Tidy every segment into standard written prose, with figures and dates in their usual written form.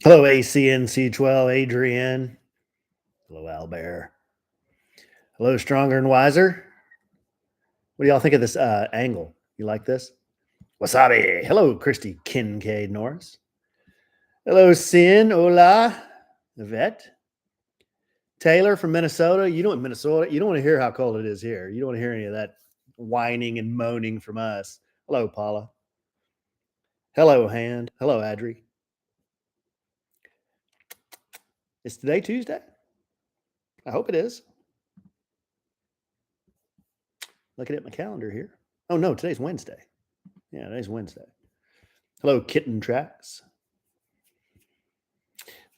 Hello, ACNC12, Adrienne. Hello, Albert. Hello, Stronger and Wiser. What do y'all think of this angle? You like this? Wasabi. Hello, Christy Kincaid Norris. Hello, Sin. Hola. Yvette. Taylor from Minnesota. You know what, Minnesota? You don't want to hear how cold it is here. You don't want to hear any of that whining and moaning from us. Hello, Paula. Hello, Hand. Hello, Adri. Is today Tuesday? I hope it is. Looking at my calendar here. Oh, no, today's Wednesday. Yeah, today's Wednesday. Hello, Kitten Tracks.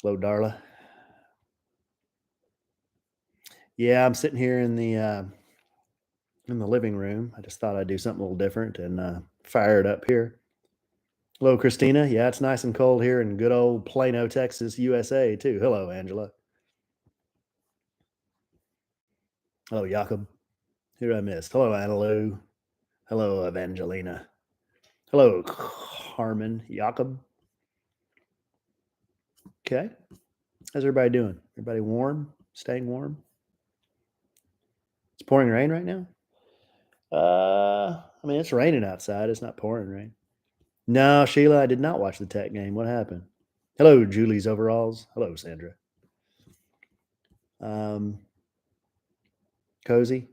Hello, Darla. Yeah, I'm sitting here in the living room. I just thought I'd do something a little different and fire it up here. Hello, Christina. Yeah, it's nice and cold here in good old Plano, Texas, USA, too. Hello, Angela. Hello, Jakob. Who did I miss? Hello, Annalou. Hello, Evangelina. Hello, Carmen. Jakob. Okay. How's everybody doing? Everybody warm? Staying warm? It's pouring rain right now? I mean, it's raining outside. It's not pouring rain. No, Sheila, I did not watch the Tech game. What happened? Hello, Julie's Overalls. Hello, Sandra. Cozy?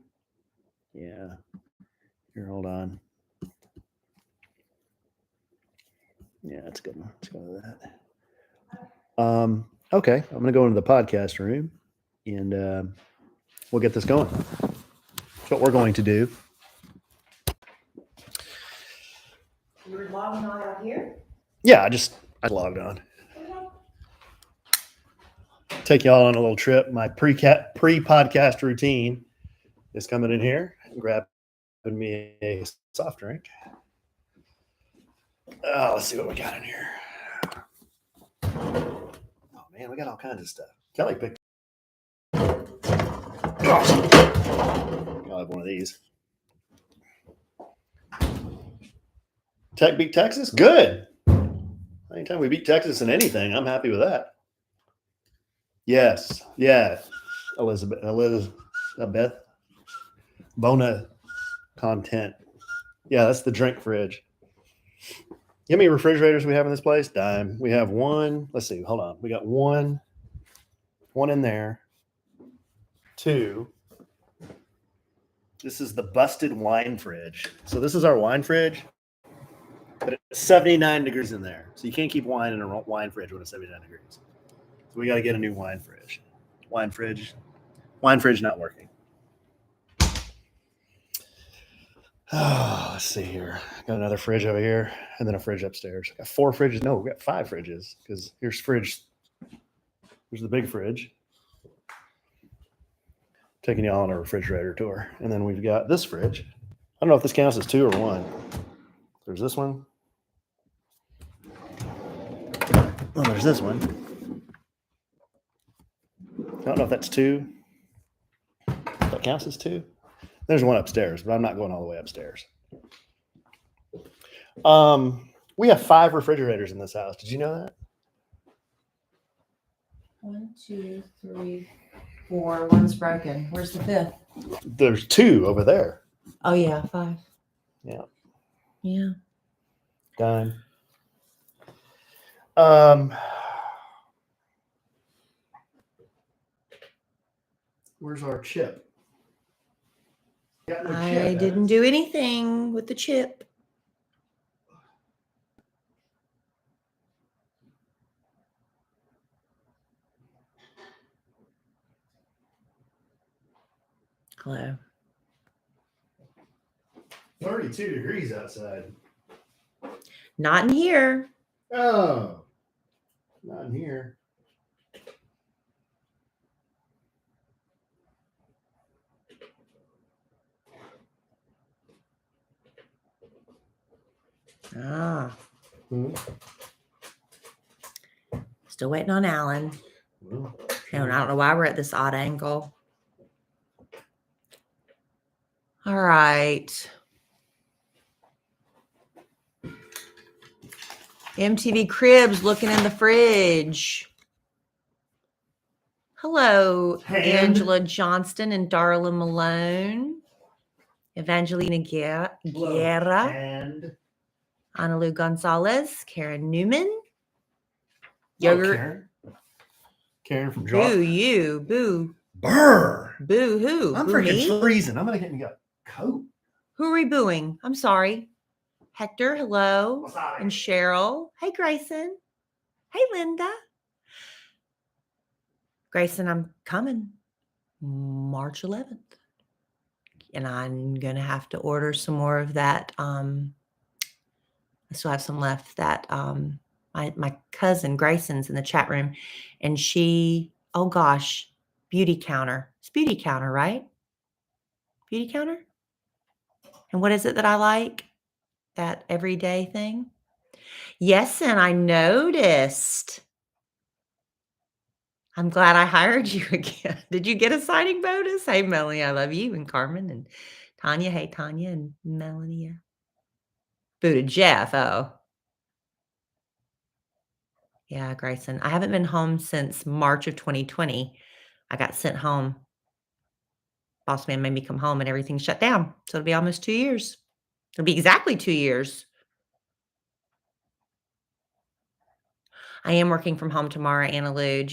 Yeah. Here, hold on. Yeah, that's a good one. Let's go with that. Okay, I'm going to go into the podcast room and we'll get this going. That's what we're going to do. You were logging on out here? Yeah, I logged on. Take y'all on a little trip. My pre-podcast routine is coming in here and grabbing me a soft drink. Let's see what we got in here. Oh man, we got all kinds of stuff. Kellie picked. I'll have one of these. Tech beat Texas? Good. Anytime we beat Texas in anything, I'm happy with that. Yes. Yeah. Elizabeth. Bona content. Yeah, that's the drink fridge. How many refrigerators we have in this place? Dime. We have one. Let's see. Hold on. We got one in there. Two. This is the busted wine fridge. So this is our wine fridge, but it's 79 degrees in there. So you can't keep wine in a wine fridge when it's 79 degrees. So we got to get a new wine fridge. Wine fridge not working. Oh, let's see here. Got another fridge over here and then a fridge upstairs. Got 4 fridges. No, we got 5 fridges because here's the big fridge. Taking y'all on a refrigerator tour. And then we've got this fridge. I don't know if this counts as 2 or 1. There's this one. Oh, there's this one. I don't know if that's 2. That counts as 2. There's one upstairs, but I'm not going all the way upstairs. We have 5 refrigerators in this house. Did you know that? 1, 2, 3, 4. One's broken. Where's the 5th? There's 2 over there. Oh yeah, 5. Yeah. Yeah. Dime. Where's our chip? I didn't do anything with the chip. Hello. 32 degrees outside. Not in here. Oh, not in here. Ah, Hmm. still waiting on Alan. Well, And I don't know why we're at this odd angle. All right. MTV Cribs looking in the fridge. Hello, Hand. Angela Johnston and Darla Malone. Evangelina Hello. Guerra. And Analu Gonzalez. Karen Newman. hello, Yogurt. Karen. Karen from Boo Jar. you. Boo. Brr. Boo who? I'm Boo freaking me? freezing. I'm gonna get me a coat. Who are we booing? I'm sorry. Hector, hello. What's up? And Cheryl. Hey, Grayson. Hey, Linda. Grayson, I'm coming March 11th. And I'm going to have to order some more of that. I still have some left that my cousin Grayson's in the chat room. And she, oh gosh, Beauty Counter. It's Beauty Counter, right? Beauty Counter? And what is it that I like? That everyday thing? Yes, and I noticed. I'm glad I hired you again. Did you get a signing bonus? Hey, Melanie, I love you. And Carmen and Tanya. Hey, Tanya and Melanie. Boo to Jeff. Oh. Yeah, Grayson. I haven't been home since March of 2020. I got sent home. Boss man made me come home and everything shut down. So it'll be almost 2 years. It'll be exactly 2 years. I am working from home tomorrow, Anna Lou,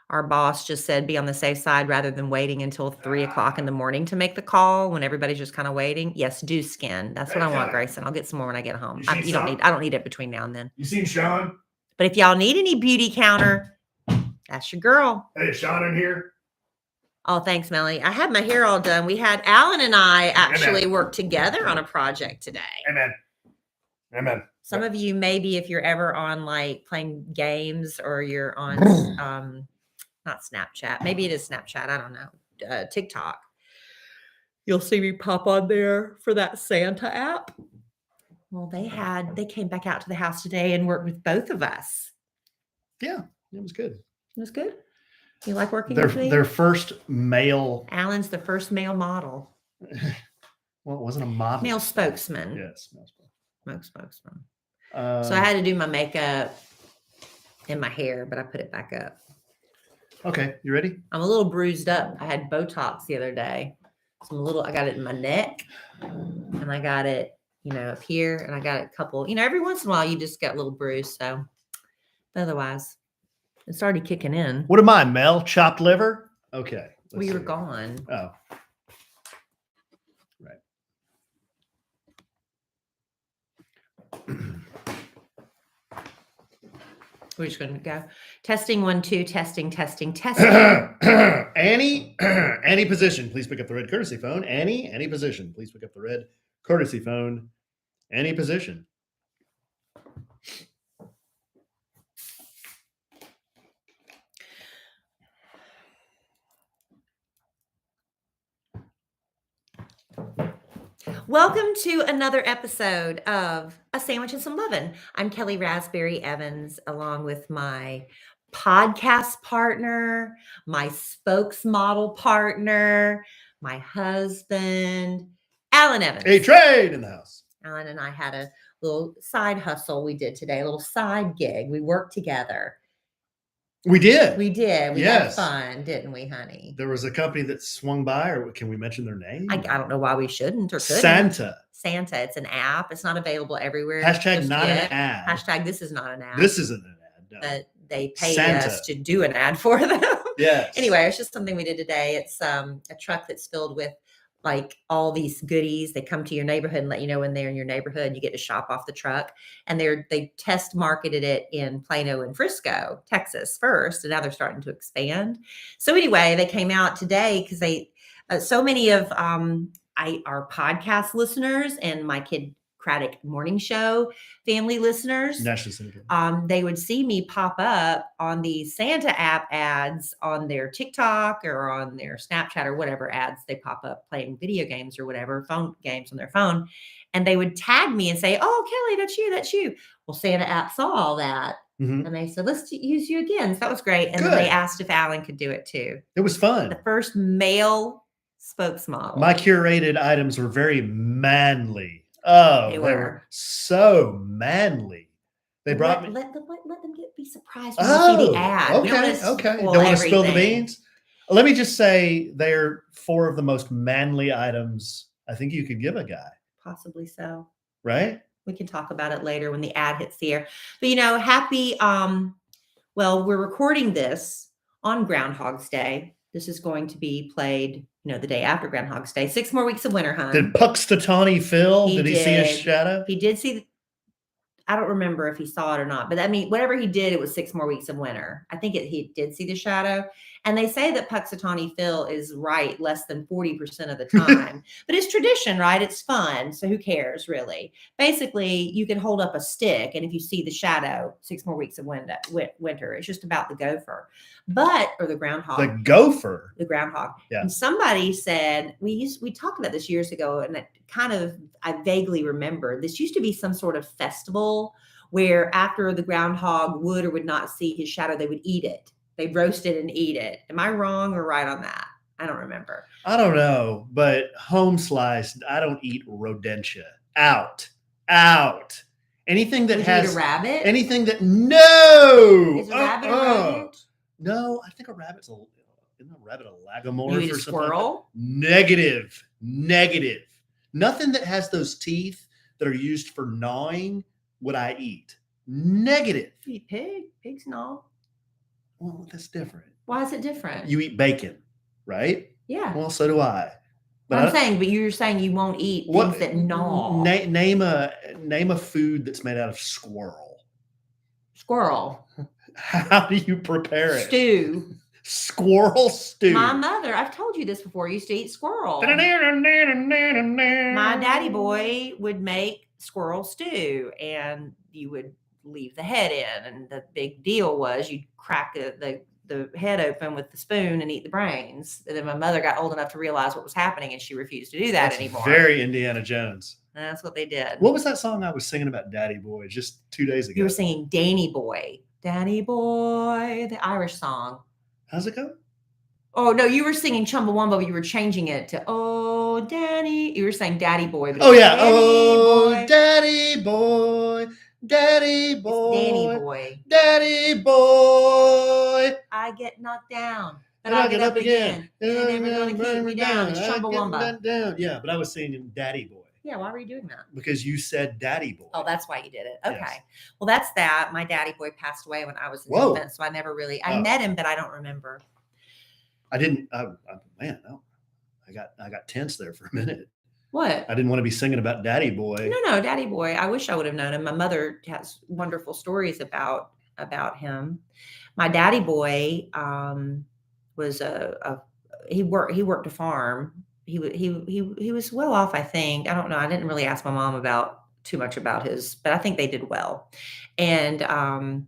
our boss just said be on the safe side rather than waiting until 3 o'clock in the morning to make the call when everybody's just kind of waiting. Yes, do skin. That's what I want, Grayson. I'll get some more when I get home. I don't need it between now and then. You seen Sean? But if y'all need any Beauty Counter, that's your girl. Hey, is Sean in here? Oh, thanks, Melanie. I had my hair all done. We had Alan and I actually work together on a project today. Amen. Some of you, maybe if you're ever on like playing games or you're on not Snapchat, maybe it is Snapchat, I don't know, TikTok, you'll see me pop on there for that Santa app. Well, they came back out to the house today and worked with both of us. Yeah, it was good. It was good. You like working with me? Their first male. Alan's the first male model. Well, it wasn't a model. Male spokesman. Yes, male spokesman. So I had to do my makeup and my hair, but I put it back up. Okay, you ready? I'm a little bruised up. I had Botox the other day. So I got it in my neck and I got it, up here, and I got a couple, every once in a while you just get a little bruise. So otherwise it's already kicking in. What am I, Mel? Chopped liver? Okay. We were gone. Oh. Right. We're just going to go. Testing 1, 2, testing. Annie position, please pick up the red courtesy phone. Annie position, please pick up the red courtesy phone. Annie position. Welcome to another episode of A Sandwich and Some Lovin'. I'm Kellie Rasberry Evans, along with my podcast partner, my spokesmodel partner, my husband, Alan Evans. A trade in the house. Alan and I had a little side hustle we did today, a little side gig. We worked together. We did. We had fun, didn't we, honey? There was a company that swung by, or can we mention their name? I don't know why we shouldn't or couldn't. Santa. It's an app. It's not available everywhere. Hashtag not an ad. Hashtag this is not an ad. This isn't an ad. No. But they paid us to do an ad for them. Yes. Anyway, it's just something we did today. It's a truck that's filled with like all these goodies. They come to your neighborhood and let you know when they're in your neighborhood. You get to shop off the truck. And they test marketed it in Plano and Frisco, Texas first, and now they're starting to expand. So anyway, they came out today because so many of our podcast listeners and my kid Democratic Morning Show family listeners, National Syndicate. they would see me pop up on the Santa app ads on their TikTok or on their Snapchat or whatever ads they pop up playing video games or whatever, phone games on their phone. And they would tag me and say, "Oh, Kellie, that's you, that's you." Well, Santa app saw all that. Mhm. And they said, "Let's use you again." So that was great. And then Good. they asked if Alan could do it too. It was fun. The first male spokesmodel. My curated items were very manly. Oh, They they were were. so manly. They brought me. Let them be surprised when you see the ad. We don't Okay, wanna okay. spoil Don't want to spill the everything. beans. Let me just say they're 4 of the most manly items I think you could give a guy, Possibly so. right? We can talk about it later when the ad hits the air. But happy well, we're recording this on Groundhog's Day. This is going to be played, the day after Groundhog's Day. 6 more weeks of winter, hon. Did Puxtatawny Phil? He Did he see a did. shadow? He did see. I don't remember if he saw it or not, but I mean, whatever he did, it was 6 more weeks of winter. I think he did see the shadow. And they say that Puxatawney Phil is right less than 40% of the time. But it's tradition, right? It's fun. So who cares, really? Basically, you can hold up a stick, and if you see the shadow, 6 more weeks of winter. It's just about the gopher. Or the groundhog. The gopher. The groundhog. Yeah. And somebody said, we talked about this years ago, and I vaguely remember this used to be some sort of festival where after the groundhog would or would not see his shadow, they would eat it. They'd roast it and eat it. Am I wrong or right on that? I don't remember. I don't know, but home sliced, I don't eat rodentia. Out. Anything that Would has you eat a rabbit? anything that no. Is a rabbit a rodent? No, I think isn't a rabbit a lagomorph You eat or a something? squirrel? Negative. Nothing that has those teeth that are used for gnawing would I eat. Negative. You eat pig? Pigs gnaw. Well, that's different. Why is it different? You eat bacon, right? Yeah. Well, so do I. But you're saying you won't eat things that gnaw. Name a food that's made out of squirrel. Squirrel. How do you prepare it? Stew. Squirrel stew. My mother, I've told you this before, used to eat squirrel. My daddy boy would make squirrel stew, and you would leave the head in. And the big deal was you'd crack the head open with the spoon and eat the brains. And then my mother got old enough to realize what was happening, and she refused to do that anymore. Very Indiana Jones. And that's what they did. What was that song I was singing about Daddy Boy just 2 days ago? You were singing Danny Boy. Danny Boy, the Irish song. How's it go? Oh, no, you were singing Chumbawamba, but you were changing it to, "Oh, Danny." You were saying Daddy Boy. But Oh, yeah. Danny Oh, Boy. Daddy Boy. Daddy Boy. It's Danny Boy. Daddy Boy. I get knocked down, but I'll get up again. You're never going to keep me down. It's Chumbawamba. Yeah, but I was singing Daddy Boy. Yeah, why were you doing that? Because you said Daddy Boy. Oh, that's why you did it. Okay. Yes. Well, that's that. My daddy boy passed away when I was an Whoa. infant, so I never really, I met him, but I don't remember. I didn't. Man, no. I got tense there for a minute. What? I didn't want to be singing about Daddy Boy. No, Daddy Boy. I wish I would have known him. My mother has wonderful stories about him. My daddy boy was he worked a farm. He was well off, I think. I don't know. I didn't really ask my mom too much about his, but I think they did well. And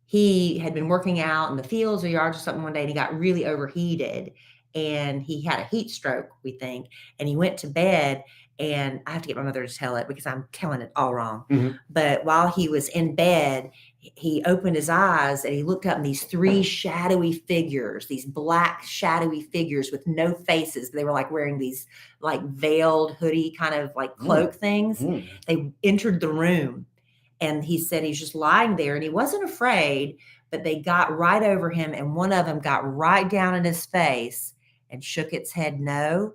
he had been working out in the fields or yards or something one day, and he got really overheated, and he had a heat stroke, we think, and he went to bed. And I have to get my mother to tell it because I'm telling it all wrong. Mm-hmm. But while he was in bed, he opened his eyes and he looked up, and these 3 shadowy figures, these black shadowy figures with no faces. They were like wearing these like veiled hoodie kind of like cloak things. Mm. They entered the room, and he said he's just lying there, and he wasn't afraid, but they got right over him, and one of them got right down in his face and shook its head no,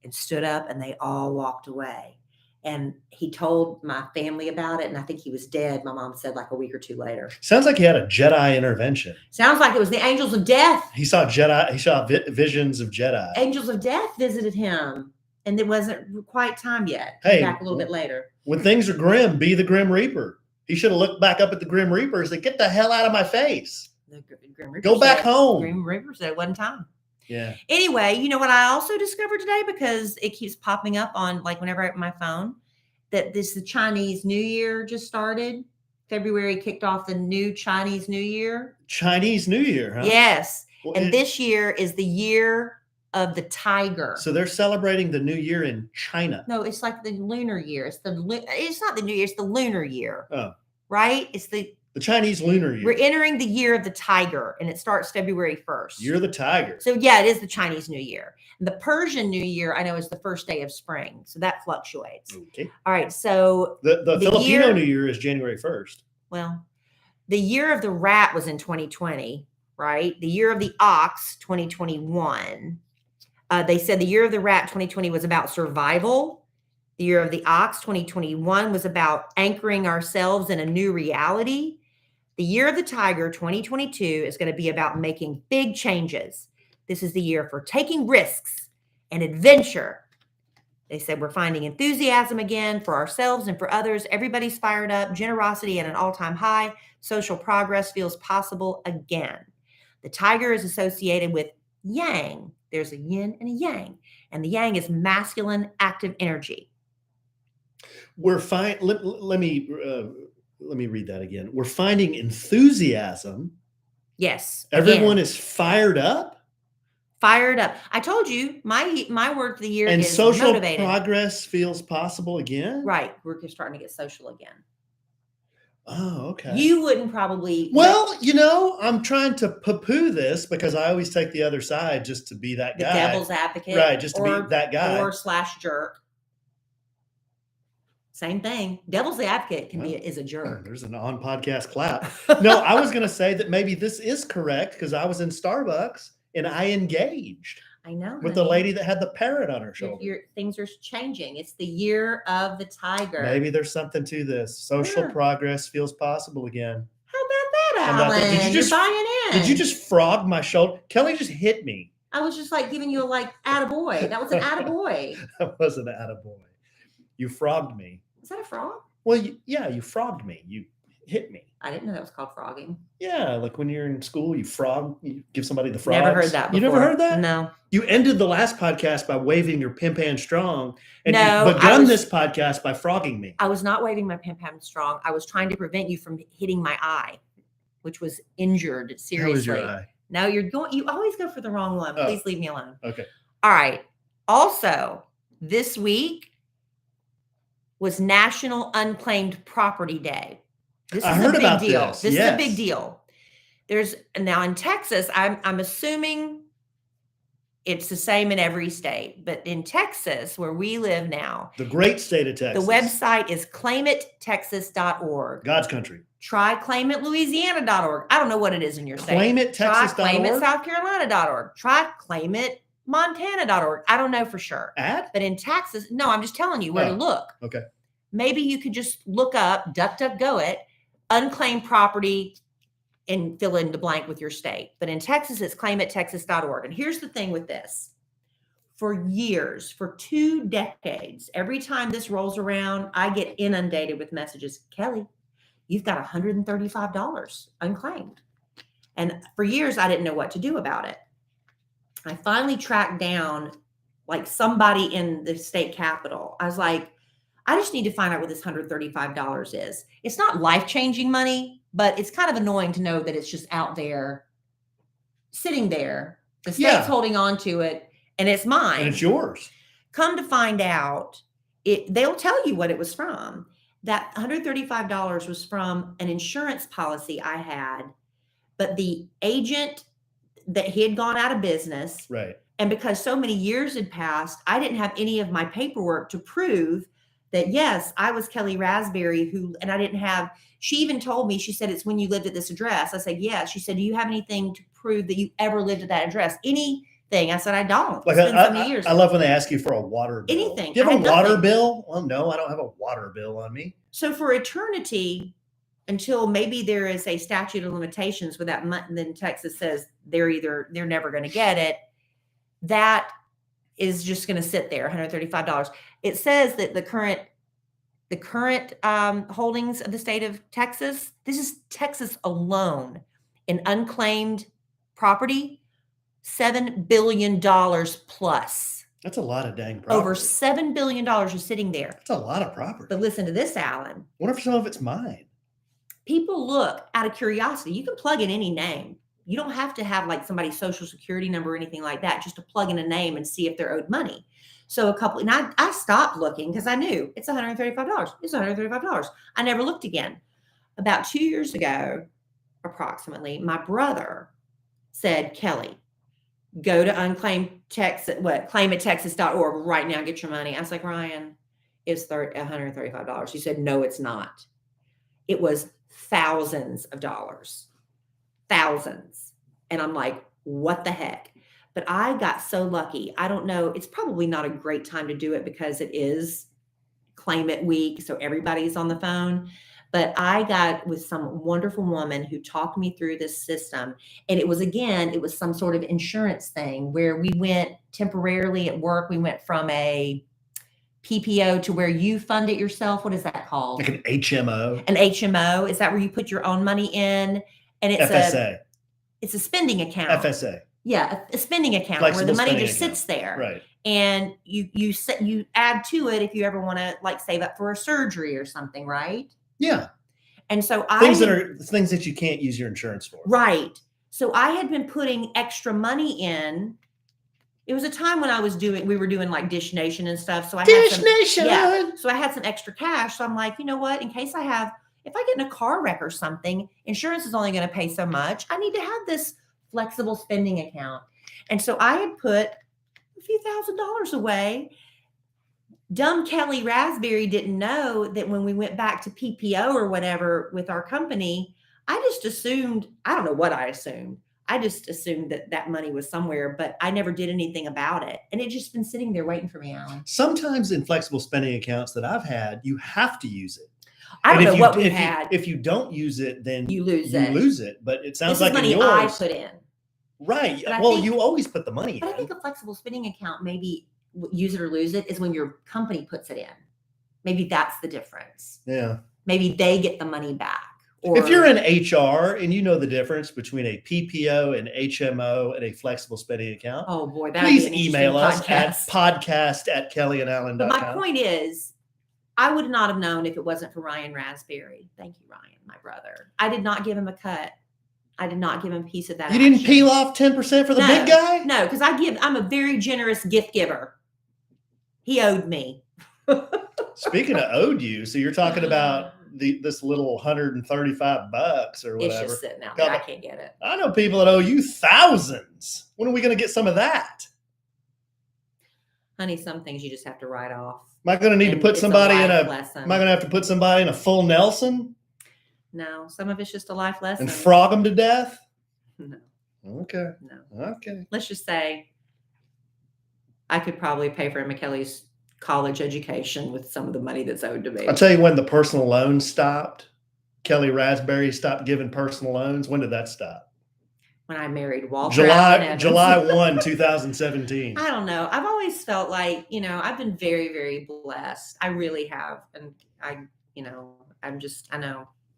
and stood up, and they all walked away. And he told my family about it, and I think he was dead, my mom said, like a week or 2 later. Sounds like he had a Jedi intervention. Sounds like it was the angels of death. He saw visions of Jedi. Angels of death visited him, and it wasn't quite time yet. Hey, back a little bit later. When things are grim, be the Grim Reaper. He should have looked back up at the Grim Reaper and said, "Get the hell out of my face. The Grim Reaper Go back home." Grim Reaper said it wasn't time. Yeah. Anyway, you know what I also discovered today, because it keeps popping up on like whenever I open my phone, that the Chinese New Year just started. February kicked off the new Chinese New Year. Chinese New Year, huh? Yes. Well, And this year is the year of the tiger. So they're celebrating the New Year in China. No, it's like the lunar year. It's not the New Year, it's the lunar year. Oh. Right? It's the Chinese lunar year. We're entering the year of the tiger, and it starts February 1st. Year of the tiger. So yeah, it is the Chinese New Year. And the Persian New Year, I know, is the first day of spring. So that fluctuates. Okay. All right. So the Filipino New Year is January 1st. Well, the year of the rat was in 2020, right? The year of the ox, 2021. They said the year of the rat, 2020, was about survival. The year of the ox, 2021, was about anchoring ourselves in a new reality. The year of the tiger, 2022, is going to be about making big changes. This is the year for taking risks and adventure. They said we're finding enthusiasm again for ourselves and for others. Everybody's fired up. Generosity at an all-time high. Social progress feels possible again. The tiger is associated with yang. There's a yin and a yang. And the yang is masculine, active energy. We're fine. Let me read that again. We're finding enthusiasm. Yes. Everyone is fired up. Fired up. I told you my word for the year and is social motivated. Progress feels possible again. Right. We're starting to get social again. Oh, okay. You wouldn't probably. Well, I'm trying to poo-poo this because I always take the other side just to be that guy. The devil's advocate. Right. Just to be that guy. Or / jerk. Same thing. Devil's advocate is a jerk. There's an on-podcast clap. No, I was going to say that maybe this is correct because I was in Starbucks and I engaged. I know. With the lady that had the parrot on her shoulder. Things are changing. It's the year of the tiger. Maybe there's something to this. Social progress feels possible again. How about that, Alan? You're buying in. Did you just frog my shoulder? Kelly just hit me. I was just like giving you a attaboy. That was an attaboy. That was an attaboy. You frogged me. Is that a frog? Well, you frogged me. You hit me. I didn't know that was called frogging. Yeah, like when you're in school, you give somebody the frogs. Never heard that before. You never heard that? No. You ended the last podcast by waving your pim pam strong, and you begun this podcast by frogging me. I was not waving my pim pam strong. I was trying to prevent you from hitting my eye, which was injured seriously. How was your eye? Now you always go for the wrong one. Please leave me alone. Okay. All right. Also, this week was National Unclaimed Property Day. This is a big deal. This is a big deal. There's now in Texas, I'm assuming it's the same in every state, but in Texas, where we live now, the great state of Texas, the website is claimittexas.org. God's country. Try claimittlouisiana.org. I don't know what it is in your state. Claimittexas.org. Try claimittSouthCarolina.org. Try claimittmontana.org. I don't know for sure. But in Texas, no, I'm just telling you where to look. Okay. Maybe you could just look up, DuckDuckGo it, unclaimed property, and fill in the blank with your state. But in Texas, it's claimittexas.org. And here's the thing with this. For years, for 2 decades, every time this rolls around, I get inundated with messages. Kelly, you've got $135 unclaimed. And for years, I didn't know what to do about it. I finally tracked down somebody in the state capitol. I was like, I just need to find out what this $135 is. It's not life-changing money, but it's kind of annoying to know that it's just out there, sitting there. The state's holding on to it, and it's mine. And it's yours. Come to find out, they'll tell you what it was from. That $135 was from an insurance policy I had, but the agent that he had gone out of business. Right. And because so many years had passed, I didn't have any of my paperwork to prove that, yes, I was Kellie Rasberry and I didn't have, she even told me, she said, it's when you lived at this address. I said, yes. She said, do you have anything to prove that you ever lived at that address? Anything? I said, I don't. It's been so many years. I love when they ask you for a water bill. Anything. Do you have a water bill? Well, no, I don't have a water bill on me. So for eternity, until maybe there is a statute of limitations where that month, and then Texas says they're never going to get it, that is just going to sit there, $135. It says that the current holdings of the state of Texas, this is Texas alone, in unclaimed property, $7 billion plus. That's a lot of dang property. Over $7 billion is sitting there. That's a lot of property. But listen to this, Alan. What if some of it's mine? People look out of curiosity. You can plug in any name. You don't have to have like somebody's social security number or anything like that, just to plug in a name and see if they're owed money. So and I stopped looking because I knew it's $135. It's $135. I never looked again. About 2 years ago, approximately, my brother said, Kellie, go to Unclaimed Texas, claimattexas.org right now, get your money. I was like, Ryan, it's $135. He said, no, it's not. It was thousands of dollars. Thousands. And I'm like, what the heck? But I got so lucky. I don't know. It's probably not a great time to do it because it is Claim It week. So everybody's on the phone. But I got with some wonderful woman who talked me through this system. And it was some sort of insurance thing where we went temporarily at work. We went from a PPO to where you fund it yourself. What is that called? Like an HMO. An HMO. Is that where you put your own money in? And it's FSA. It's a spending account. FSA. Yeah, a spending account Flexible where the money just spending sits there. Right. And you add to it if you ever want to like save up for a surgery or something, right? Yeah. And so things that you can't use your insurance for. Right. So I had been putting extra money in. It was a time when we were doing like Dish Nation and stuff. So I so I had some extra cash. So I'm like, you know what? In case if I get in a car wreck or something, insurance is only going to pay so much. I need to have this flexible spending account. And so I had put a few $1,000s away. Dumb Kellie Rasberry didn't know that when we went back to PPO or whatever with our company, I just assumed, I don't know what I assumed. I just assumed that money was somewhere, but I never did anything about it. And it just been sitting there waiting for me, Alan. Sometimes in flexible spending accounts that I've had, you have to use it. I don't know what we had. If you don't use it, then you lose it. But it sounds like money in yours, I put in. Right. Well, you always put the money in. But I think a flexible spending account, maybe use it or lose it, is when your company puts it in. Maybe that's the difference. Yeah. Maybe they get the money back. Or if you're in HR and you know the difference between a PPO, an HMO, and a flexible spending account, oh boy, please email us at podcast@kellieandallen.com. But my point is, I would not have known if it wasn't for Ryan Rasberry. Thank you, Ryan, my brother. I did not give him a cut. I did not give him a piece of that. You didn't peel off 10% for the big guy? No, because I'm a very generous gift giver. He owed me. Speaking of owed you, so you're talking about this little $135 or whatever. It's just sitting out there. I can't get it. I know people that owe you thousands. When are we going to get some of that? Honey, some things you just have to write off. Am I going to need to put somebody in am I going to have to put somebody in a full Nelson? No, some of it's just a life lesson. And frog them to death? No. Okay. No. Okay. Let's just say I could probably pay for Emma Kellie's college education with some of the money that's owed to me. I'll tell you when the personal loans stopped. Kellie Rasberry stopped giving personal loans. When did that stop? When I married Walter. July 1, 2017. I don't know. I've always felt like, I've been very, very blessed. I really have. And I know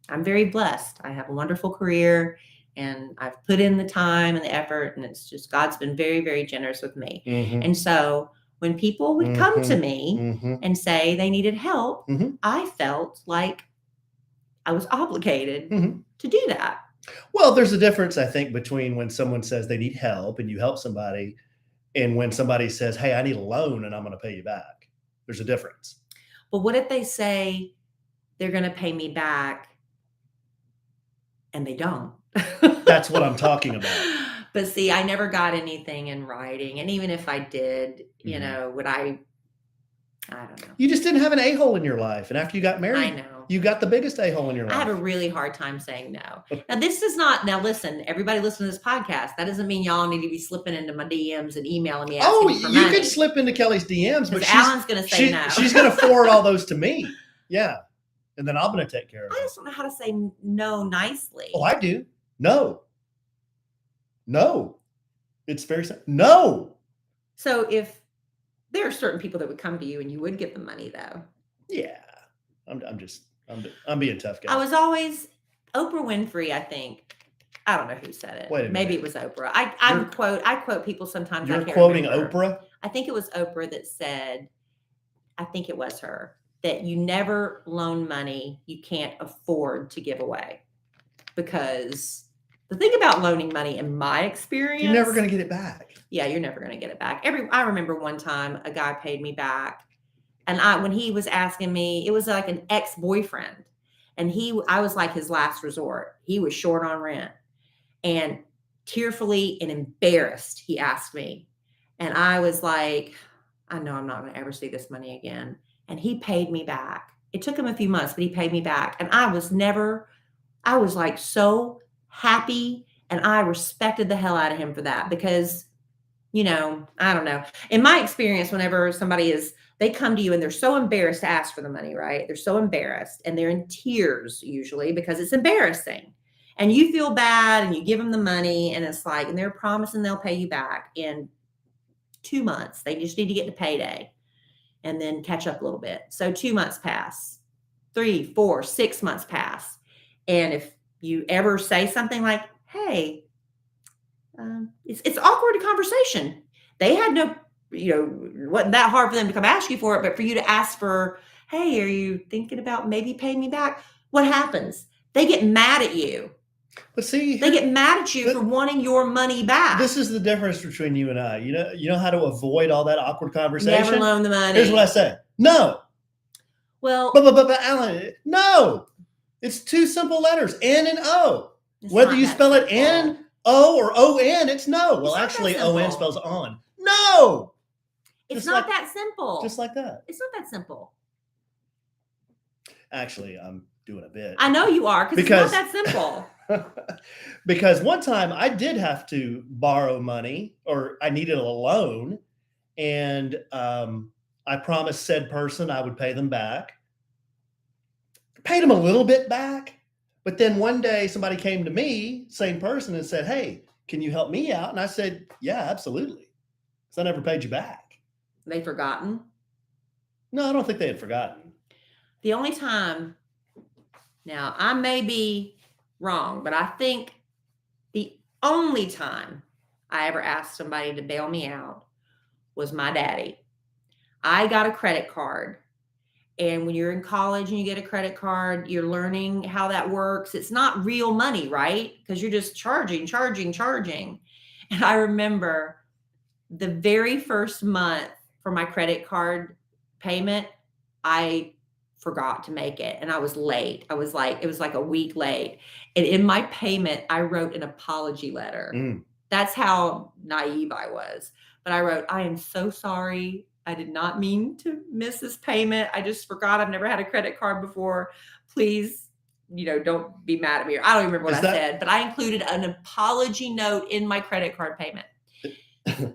I'm very blessed. I have a wonderful career and I've put in the time and the effort, and it's just, God's been very, very generous with me. Mm-hmm. And so when people would come to me and say they needed help, I felt like I was obligated to do that. Well, there's a difference, I think, between when someone says they need help and you help somebody and when somebody says, hey, I need a loan and I'm going to pay you back. There's a difference. But what if they say they're going to pay me back and they don't? That's what I'm talking about. But see, I never got anything in writing. And even if I did, would I don't know. You just didn't have an a-hole in your life. And after you got married, I know. You got the biggest a-hole in your life. I have a really hard time saying no. Now listen, everybody listen to this podcast. That doesn't mean y'all need to be slipping into my DMs and emailing me asking for money. You can slip into Kellie's DMs, but Alan's going to say no. She's going to forward all those to me. Yeah. And then I'm going to take care of it. I just don't know how to say no nicely. Oh, I do. No. It's very simple. No. So if there are certain people that would come to you and you would give them money though. Yeah. I'm being a tough guy. I was always Oprah Winfrey, I think. I don't know who said it. Wait a Maybe minute. it was Oprah. I quote people sometimes. I You're can't quoting remember. Oprah? I think it was Oprah that said, I think it was her, that you never loan money you can't afford to give away. Because the thing about loaning money, in my experience, You're never going to get it back. Yeah, you're never going to get it back. I remember one time a guy paid me back, and when he was asking me, it was like an ex-boyfriend, and I was like his last resort. He was short on rent, and tearfully and embarrassed, he asked me, and I was like, I know I'm not going to ever see this money again. And he paid me back. It took him a few months, but he paid me back, and I was like so happy, and I respected the hell out of him for that because, I don't know. In my experience, whenever they come to you and they're so embarrassed to ask for the money, right? They're so embarrassed and they're in tears usually because it's embarrassing. And you feel bad and you give them the money and it's like, and they're promising they'll pay you back in 2 months. They just need to get to payday and then catch up a little bit. So 2 months pass, 3, 4, 6 months pass. And if you ever say something like, hey, it's awkward conversation. They had no, it wasn't that hard for them to come ask you for it, but for you to ask for, hey, are you thinking about maybe paying me back? What happens? They get mad at you. But see, they get mad at you for wanting your money back. This is the difference between you and I. You know how to avoid all that awkward conversation? Never loan the money. Here's what I say. No. Well, but Alan, no. It's 2 simple letters, N and O. Whether you spell it N, O, or O-N, it's no. Well, actually, O-N spells on. No. It's not that simple. Just like that. It's not that simple. Actually, I'm doing a bit. I know you are, because it's not that simple. Because one time I did have to borrow money, or I needed a loan, and I promised said person I would pay them back. Paid them a little bit back, but then one day somebody came to me, same person, and said, hey, can you help me out? And I said, yeah, absolutely. So I never paid you back. They'd forgotten? No, I don't think they had forgotten. The only time, now I may be wrong, but I think the only time I ever asked somebody to bail me out was my daddy. I got a credit card. And when you're in college and you get a credit card, you're learning how that works. It's not real money, right? Because you're just charging. And I remember the very first month for my credit card payment, I forgot to make it. And I was late. It was like a week late. And in my payment, I wrote an apology letter. That's how naive I was. But I wrote, I am so sorry. I did not mean to miss this payment. I just forgot. I've never had a credit card before. Please, don't be mad at me. I don't even remember what I said, but I included an apology note in my credit card payment.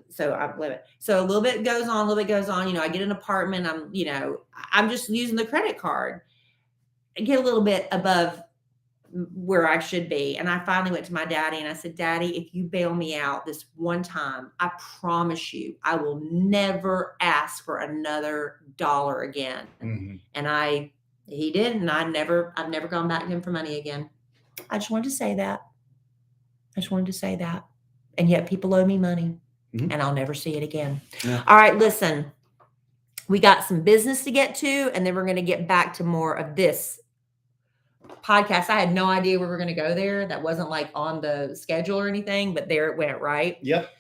So I'm living. So a little bit goes on. I get an apartment. I'm just using the credit card. I get a little bit above where I should be. And I finally went to my daddy and I said, Daddy, if you bail me out this one time, I promise you, I will never ask for another dollar again. Mm-hmm. And he did. And I've never gone back to him for money again. I just wanted to say that. And yet people owe me money, mm-hmm. and I'll never see it again. Yeah. All right, listen, we got some business to get to, and then we're going to get back to more of this podcast. I had no idea we were going to go there. That wasn't like on the schedule or anything, but there it went, right? Yep.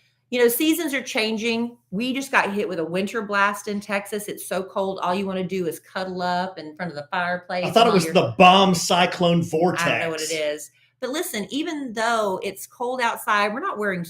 Seasons are changing. We just got hit with a winter blast in Texas. It's so cold. All you want to do is cuddle up in front of the fireplace. I thought it was the bomb cyclone vortex. I don't know what it is. But listen, even though it's cold outside, we're not wearing,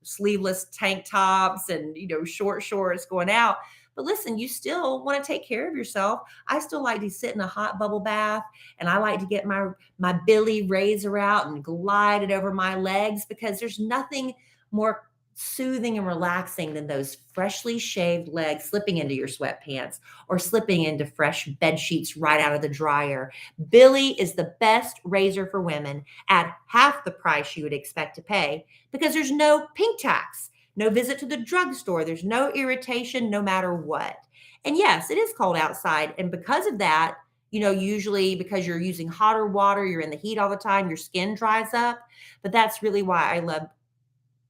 sleeveless tank tops and, short shorts going out. But listen, you still want to take care of yourself. I still like to sit in a hot bubble bath, and I like to get my Billy razor out and glide it over my legs, because there's nothing more soothing and relaxing than those freshly shaved legs slipping into your sweatpants or slipping into fresh bed sheets right out of the dryer. Billy is the best razor for women at half the price you would expect to pay, because there's no pink tax. No visit to the drugstore. There's no irritation, no matter what. And yes, it is cold outside. And because of that, usually because you're using hotter water, you're in the heat all the time, your skin dries up. But that's really why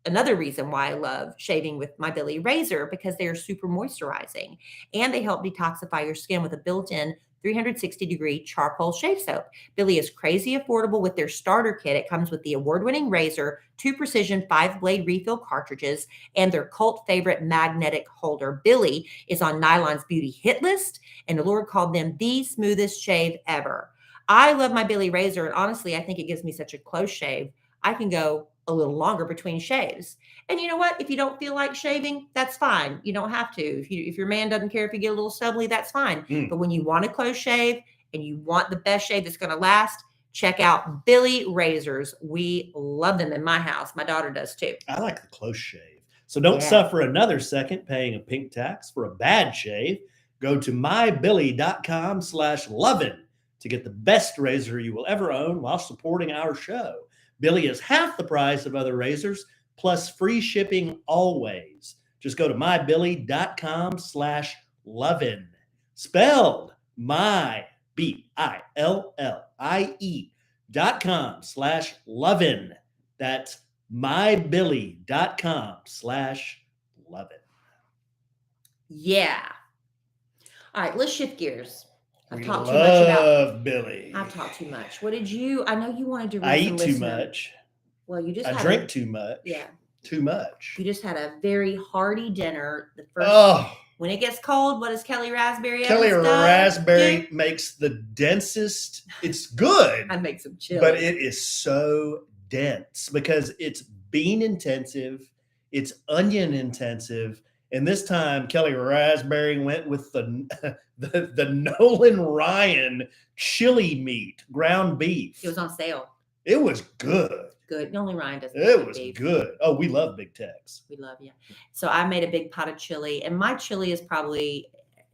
another reason why I love shaving with my Billy razor, because they are super moisturizing and they help detoxify your skin with a built-in 360-degree charcoal shave soap. Billy is crazy affordable with their starter kit. It comes with the award-winning razor, 2 precision 5-blade refill cartridges, and their cult favorite magnetic holder. Billy is on Nylon's beauty hit list, and Allure called them the smoothest shave ever. I love my Billy razor, and honestly, I think it gives me such a close shave. I can go a little longer between shaves. And you know what? If you don't feel like shaving, that's fine. You don't have to. If your man doesn't care if you get a little stubbly, that's fine. But when you want a close shave and you want the best shave that's going to last, check out Billy razors. We love them in my house. My daughter does too. I like the close shave. So don't suffer another second paying a pink tax for a bad shave. Go to mybilly.com/lovin to get the best razor you will ever own while supporting our show. Billy is half the price of other razors, plus free shipping always. Just go to mybilly.com/lovin. Spelled MyBillie.com/lovin. That's mybilly.com/lovin. Yeah. All right, let's shift gears. I've talked too much about Billy. I've talked too much. What did you? I know you wanted to read. I eat too much. Well, you just. I drink too much. Yeah. Too much. You just had a very hearty dinner. The first. When it gets cold, what does Kellie Rasberry? Kellie Rasberry makes the densest. It's good. I make some chili, but it is so dense because it's bean intensive, it's onion intensive. And this time, Kellie Rasberry went with the Nolan Ryan chili meat, ground beef. It was on sale. It was good. Good. Nolan Ryan doesn't. It was good. Oh, we love Big Tex. We love you. So I made a big pot of chili, and my chili is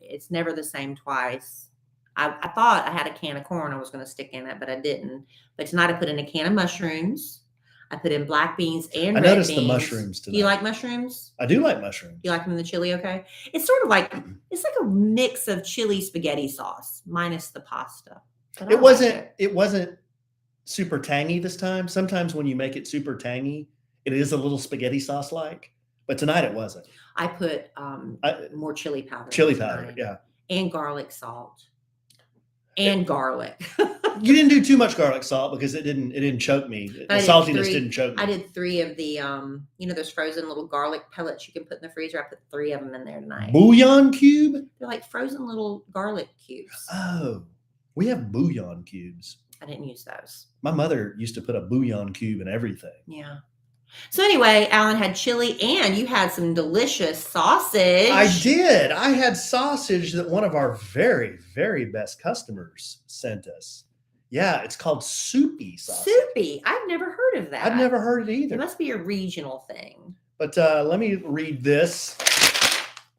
it's never the same twice. I thought I had a can of corn I was going to stick in it, but I didn't. But tonight I put in a can of mushrooms. I put in black beans and red beans. I noticed the mushrooms tonight. Do you like mushrooms? I do like mushrooms. You like them in the chili? Okay. It's sort of like, it's like a mix of chili spaghetti sauce minus the pasta. It wasn't super tangy this time. Sometimes when you make it super tangy, it is a little spaghetti sauce like, but tonight it wasn't. I put more chili powder. Chili powder, yeah. And garlic salt. And garlic. You didn't do too much garlic salt because it didn't choke me. The saltiness didn't choke me. I did 3 of the those frozen little garlic pellets you can put in the freezer. I put 3 of them in there tonight. Bouillon cube? They're like frozen little garlic cubes. Oh, we have bouillon cubes. I didn't use those. My mother used to put a bouillon cube in everything. Yeah. So anyway, Alan had chili and you had some delicious sausage. I did. I had sausage that one of our very, very best customers sent us. Yeah, it's called soupy sausage. Soupy. I've never heard of that. I've never heard it either. It must be a regional thing. But let me read this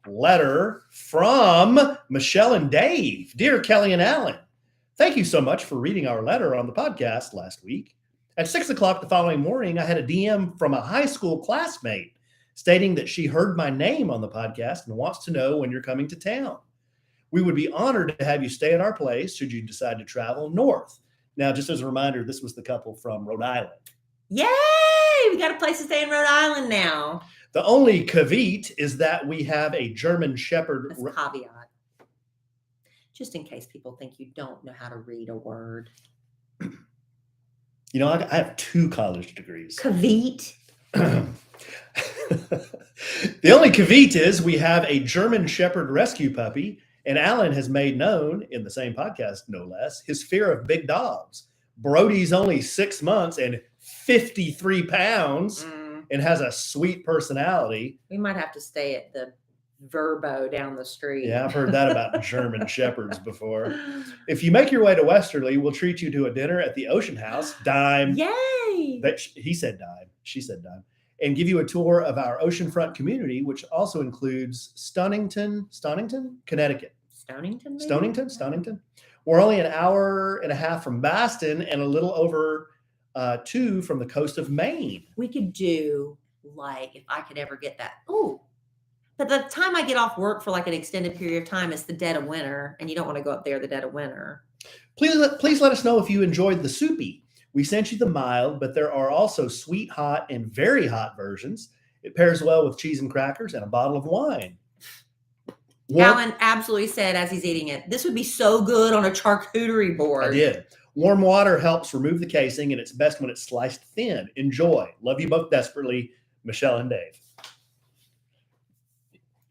letter from Michelle and Dave. Dear Kellie and Alan, thank you so much for reading our letter on the podcast last week. At 6 o'clock the following morning, I had a DM from a high school classmate stating that she heard my name on the podcast and wants to know when you're coming to town. We would be honored to have you stay at our place should you decide to travel north. Now, just as a reminder, this was the couple from Rhode Island. Yay! We got a place to stay in Rhode Island now. The only caveat is that we have a German Shepherd. That's caveat. Just in case people think you don't know how to read a word. You know, I have 2 college degrees. Caveat. The only caveat is we have a German Shepherd rescue puppy, and Alan has made known, in the same podcast no less, his fear of big dogs. Brody's only 6 months and 53 pounds and has a sweet personality. We might have to stay at the Verbo down the street. Yeah, I've heard that about German Shepherds before. If you make your way to Westerly, we'll treat you to a dinner at the Ocean House, dime. Yay! He said dime. She said dime. And give you a tour of our oceanfront community, which also includes Stonington, Connecticut. Stonington. We're only an hour and a half from Boston and a little over 2 from the coast of Maine. We could do, like, if I could ever get that. Oh, but the time I get off work for like an extended period of time is the dead of winter, and you don't want to go up there the dead of winter. Please let us know if you enjoyed the soupy. We sent you the mild, but there are also sweet, hot, and very hot versions. It pairs well with cheese and crackers and a bottle of wine. Alan absolutely said as he's eating it, this would be so good on a charcuterie board. I did. Warm water helps remove the casing, and it's best when it's sliced thin. Enjoy. Love you both desperately, Michelle and Dave.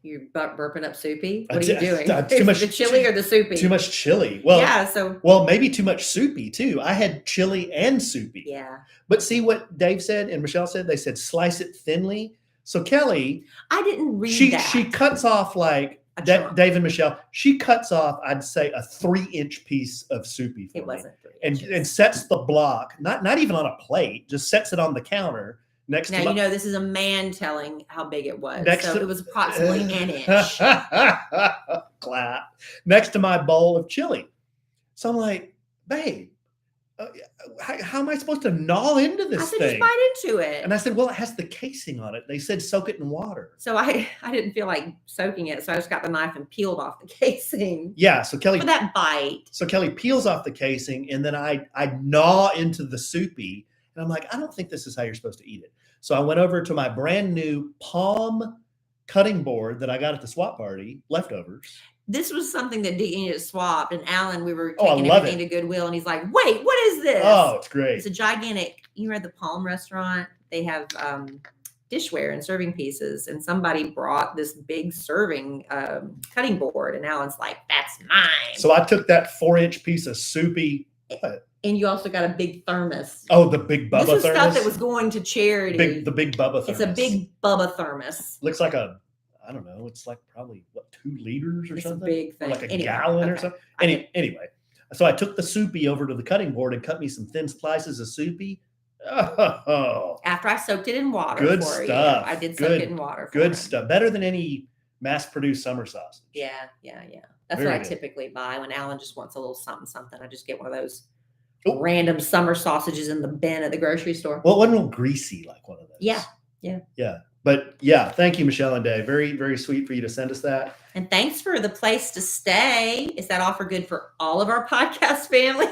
You're burping up soupy? What are you doing? Too much, the chili or the soupy? Too much chili. Well, yeah, well, maybe too much soupy too. I had chili and soupy. Yeah. But see what Dave said and Michelle said? They said slice it thinly. So Kellie, I didn't read that. She cuts off like Dave and Michelle. She cuts off, I'd say, a 3-inch piece of soupy. It wasn't 3 inches. And sets the block, not even on a plate, just sets it on the counter. Next now, this is a man telling how big it was. It was approximately an inch. Clap. Next to my bowl of chili. So I'm like, babe, how am I supposed to gnaw into this thing? Just bite into it. And I said, well, it has the casing on it. They said soak it in water. So I didn't feel like soaking it. So I just got the knife and peeled off the casing. Yeah. So Kellie. For that bite. So Kellie peels off the casing, and then I gnaw into the soupy. And I'm like, I don't think this is how you're supposed to eat it. So I went over to my brand new palm cutting board that I got at the swap party, leftovers. This was something that Dee needed swapped. And Alan, we were taking everything to Goodwill. And he's like, wait, what is this? Oh, it's great. It's a gigantic, you were at the Palm restaurant. They have dishware and serving pieces. And somebody brought this big serving cutting board. And Alan's like, that's mine. So I took that 4-inch piece of soupy. What? And you also got a big thermos. Oh, the big Bubba thermos? This is stuff that was going to charity. The big Bubba thermos. It's a big Bubba thermos. Looks like I don't know. It's like probably, 2 liters or something? It's a big thing. Or like a gallon or something. Anyway, so I took the soupy over to the cutting board and cut me some thin slices of soupy. Oh. After I soaked it in water good for stuff. you. I did soak it in water. Good stuff. Better than any mass-produced summer sausage. Yeah. That's what I typically buy when Alan just wants a little something. I just get one of those random summer sausages in the bin at the grocery store. Well, it wasn't real greasy like one of those. Yeah. But yeah, thank you, Michelle and Dave. Very, very sweet for you to send us that. And thanks for the place to stay. Is that offer good for all of our podcast family?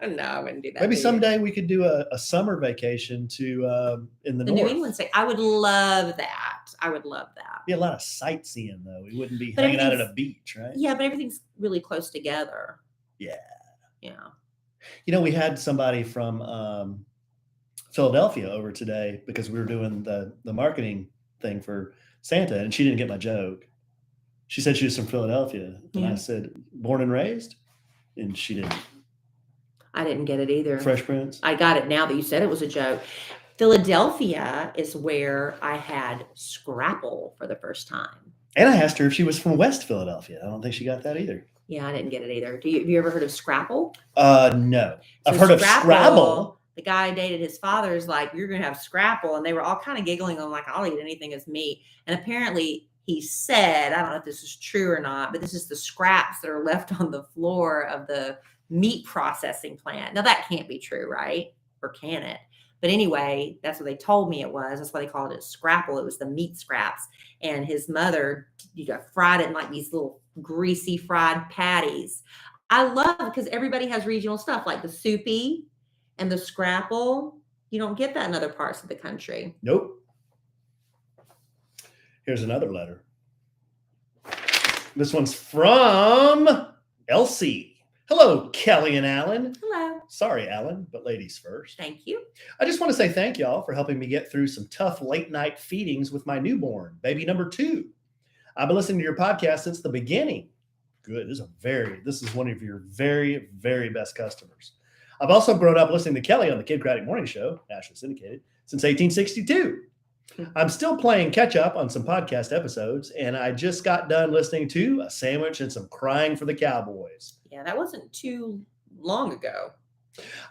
No, I wouldn't do that. Maybe someday we could do a summer vacation to in the north. New England state. I would love that. Be a lot of sightseeing though. We wouldn't be hanging out at a beach, right? Yeah, but everything's really close together. Yeah. Yeah. We had somebody from Philadelphia over today because we were doing the marketing thing for Santa, and she didn't get my joke. She said she was from Philadelphia, and I said, born and raised? And she didn't. I didn't get it either. Fresh Prince? I got it now that you said it was a joke. Philadelphia is where I had Scrapple for the first time. And I asked her if she was from West Philadelphia. I don't think she got that either. Yeah, I didn't get it either. Have you ever heard of Scrapple? No. So I've heard of Scrabble. The guy dated his father's like, you're going to have Scrapple. And they were all kind of giggling on like, I'll eat anything as meat. And apparently he said, I don't know if this is true or not, but this is the scraps that are left on the floor of the meat processing plant. Now that can't be true, right? Or can it? But anyway, that's what they told me it was. That's why they called it Scrapple. It was the meat scraps. And his mother, fried it in like these little greasy fried patties. I love because everybody has regional stuff like the soupy and the Scrapple. You don't get that in other parts of the country. Nope. Here's another letter. This one's from Elsie. Hello, Kellie and Alan. Hello. Sorry, Alan, but ladies first. Thank you. I just want to say thank y'all for helping me get through some tough late night feedings with my newborn, baby number 2. I've been listening to your podcast since the beginning. Good. This is one of your very, very best customers. I've also grown up listening to Kellie on the Kidcratic Morning Show, nationally syndicated, since 1862. I'm still playing catch up on some podcast episodes, and I just got done listening to A Sandwich and Some Crying for the Cowboys. Yeah, that wasn't too long ago.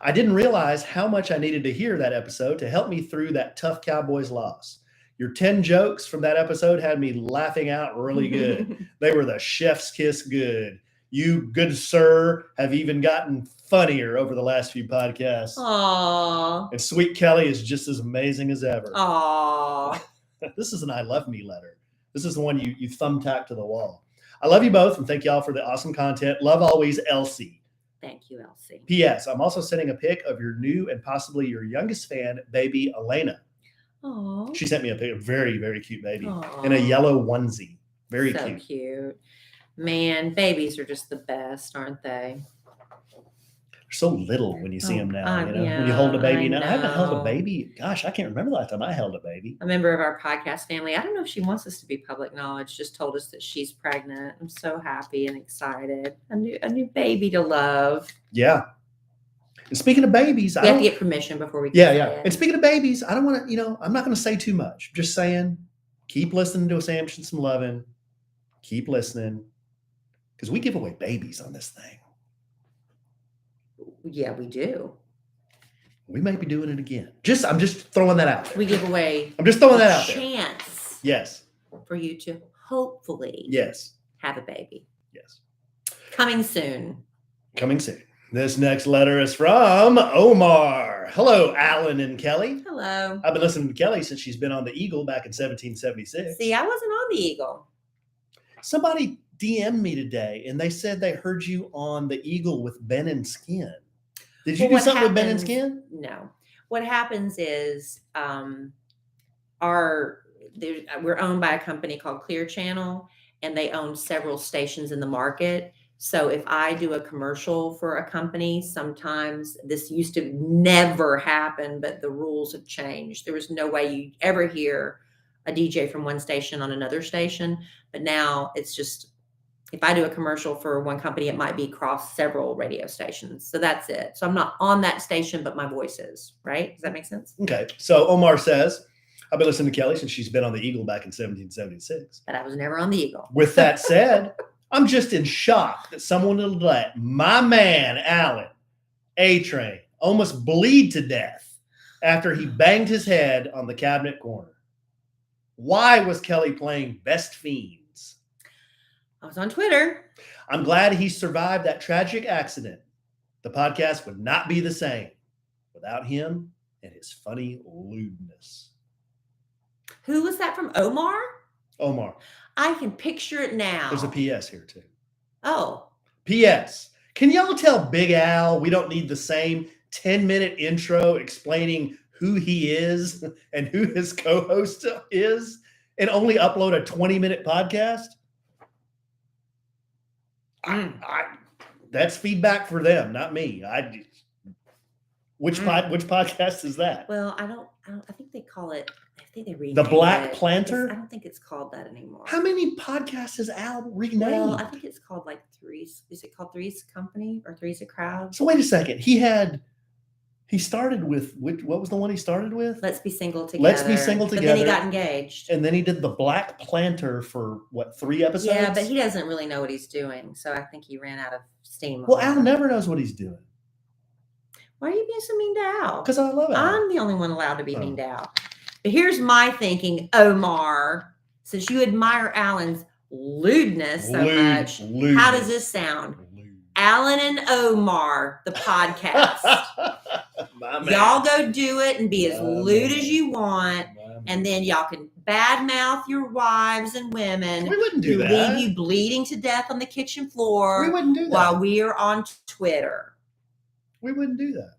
I didn't realize how much I needed to hear that episode to help me through that tough Cowboys loss. Your 10 jokes from that episode had me laughing out really good. They were the chef's kiss good. You, good sir, have even gotten funnier over the last few podcasts. Aww. And sweet Kellie is just as amazing as ever. Aww. This is an I love me letter. This is the one you thumbtack to the wall. I love you both and thank y'all for the awesome content. Love always, Elsie. Thank you, Elsie. P.S. I'm also sending a pic of your new and possibly your youngest fan, baby Elena. Oh, She sent me a pic, a very, very cute baby in a yellow onesie. Very so cute. Man, babies are just the best, aren't they? They're so little when you see them now. Yeah, when you hold a baby now. I haven't held a know. baby. Gosh, I can't remember the last time I held a baby. A member of our podcast family, I don't know if she wants us to be public knowledge, just told us that she's pregnant. I'm so happy and excited. A new baby to love. Yeah. And speaking of babies, We have to get permission before we can Yeah, say yeah. it. And speaking of babies, I don't want to, I'm not going to say too much. Just saying, keep listening to a sandwich and some loving. Keep listening. Because we give away babies on this thing. Yeah, we do. We may be doing it again. I'm just throwing that out there. We give away I'm just throwing that out there. Chance Yes. for you to hopefully Yes. have a baby. Yes. Coming soon. Coming soon. This next letter is from Omar. Hello, Alan and Kellie. Hello. I've been listening to Kellie since she's been on the Eagle back in 1776. See, I wasn't on the Eagle. Somebody DM'd me today and they said they heard you on the Eagle with Ben and Skin. Did you do something with Ben and Skin? No. What happens is we're owned by a company called Clear Channel, and they own several stations in the market. So if I do a commercial for a company, sometimes this used to never happen, but the rules have changed. There was no way you'd ever hear a DJ from one station on another station. But now it's just, if I do a commercial for one company, it might be across several radio stations. So that's it. So I'm not on that station, but my voice is, right? Does that make sense? Okay. So Omar says, I've been listening to Kellie since she's been on the Eagle back in 1776. But I was never on the Eagle. With that said, I'm just in shock that someone would let my man, Alan, A-Train, almost bleed to death after he banged his head on the cabinet corner. Why was Kellie playing Best Fiends? I was on Twitter. I'm glad he survived that tragic accident. The podcast would not be the same without him and his funny lewdness. Who was that from? Omar? Omar. I can picture it now. There's a PS here too. Oh. PS. Can y'all tell Big Al we don't need the same 10-minute intro explaining who he is and who his co-host is and only upload a 20-minute podcast? That's feedback for them, not me. Which podcast is that? Well, I think they call it, I think they renamed The Black it. Planter? I don't think it's called that anymore. How many podcasts has Al renamed? Well, I think it's called like Three's. Is it called Three's Company or Three's a Crowd? So wait a second. He started with, what was the one he started with? Let's Be Single Together. Let's Be Single Together. But then he got engaged. And then he did The Black Planter for, 3 episodes? Yeah, but he doesn't really know what he's doing. So I think he ran out of steam. Well, Al never knows what he's doing. Why are you being so mean to Al? Because I love Al. I'm the only one allowed to be mean to Al. But here's my thinking, Omar. Since you admire Alan's lewdness so much, how does this sound? Alan and Omar, the podcast. Y'all go do it and be as lewd as you want. And then y'all can badmouth your wives and women. We wouldn't do who that. Leave you bleeding to death on the kitchen floor. We wouldn't do that. While we are on Twitter. We wouldn't do that.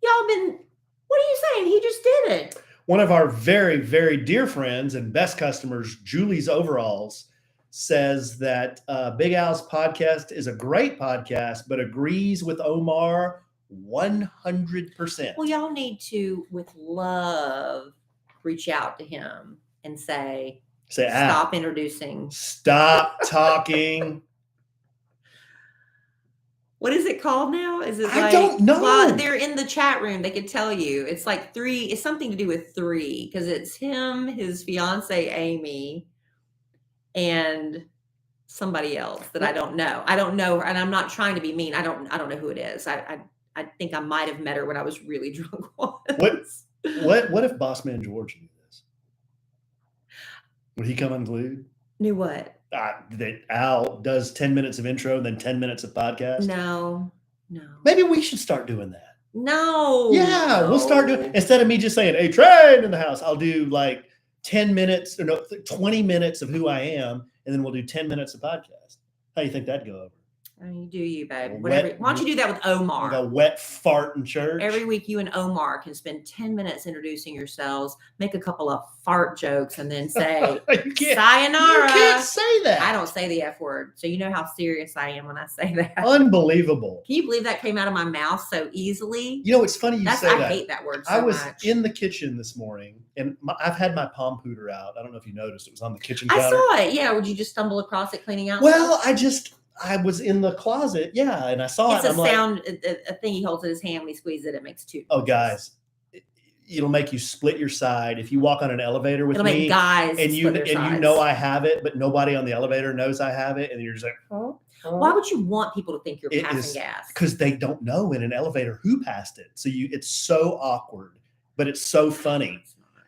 Y'all been, what are you saying? He just did it. One of our very, very dear friends and best customers, Julie's Overalls, says that Big Al's podcast is a great podcast, but agrees with Omar 100%. Well, y'all need to, with love, reach out to him and say stop introducing. Stop talking. What is it called now? Is it I don't know. Well, they're in the chat room. They could tell you. It's like 3. It's something to do with 3 because it's him, his fiance Amy, and somebody else that I don't know. I don't know, and I'm not trying to be mean. I don't know who it is. I think I might have met her when I was really drunk once. What if Bossman George knew this? Would he come unglued? Knew what? That Al does 10 minutes of intro and then 10 minutes of podcast? No. Maybe we should start doing that. No. Yeah, we'll start doing, instead of me just saying, "Hey, train in the house," I'll do like 10 minutes or 20 minutes of who I am, and then we'll do 10 minutes of podcast. How do you think that'd go over? I mean, you do you, babe. A Whatever. wet- Why don't you do that with Omar? Like a wet fart in church. Every week, you and Omar can spend 10 minutes introducing yourselves, make a couple of fart jokes, and then say, sayonara. You can't say that. I don't say the F word. So you know how serious I am when I say that. Unbelievable. Can you believe that came out of my mouth so easily? You know, it's funny you say that. I hate that word so I was much. in the kitchen this morning, and I've had my palm pooter out. I don't know if you noticed. It was on the kitchen counter. I saw it. Yeah. Would you just stumble across it cleaning out? Well, I was in the closet, yeah, and I saw it's it. It's a sound, a thing he holds in his hand when he squeezes it. It makes two. Oh, guys, it'll make you split your side if you walk on an elevator with me. It'll make guys and you know I have it, but nobody on the elevator knows I have it, and you're just like, oh. Why would you want people to think you're passing gas? Because they don't know in an elevator who passed it. So it's so awkward, but it's so funny.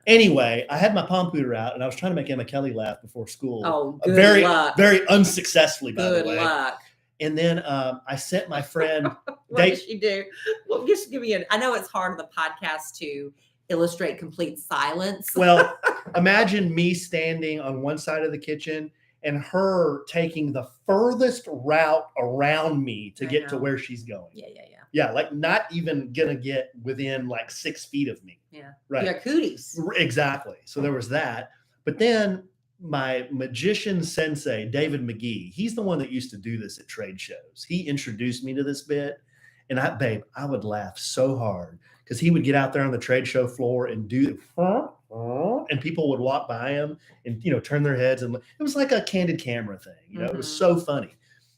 Anyway, I had my palm pooter out, and I was trying to make Emma Kellie laugh before school. Oh, good luck. Very unsuccessfully, by the way. Good luck. And then I sent my friend. What did she do? Well, just give me I know it's hard on the podcast to illustrate complete silence. Well, imagine me standing on one side of the kitchen and her taking the furthest route around me to get to where she's going. Yeah. Yeah, like not even gonna get within like 6 feet of me. Yeah. Right. You got cooties. Exactly. So there was that. But then my magician sensei, David McGee, he's the one that used to do this at trade shows. He introduced me to this bit. And I would laugh so hard because he would get out there on the trade show floor and do and people would walk by him and, turn their heads. And it was like a candid camera thing. It was so funny.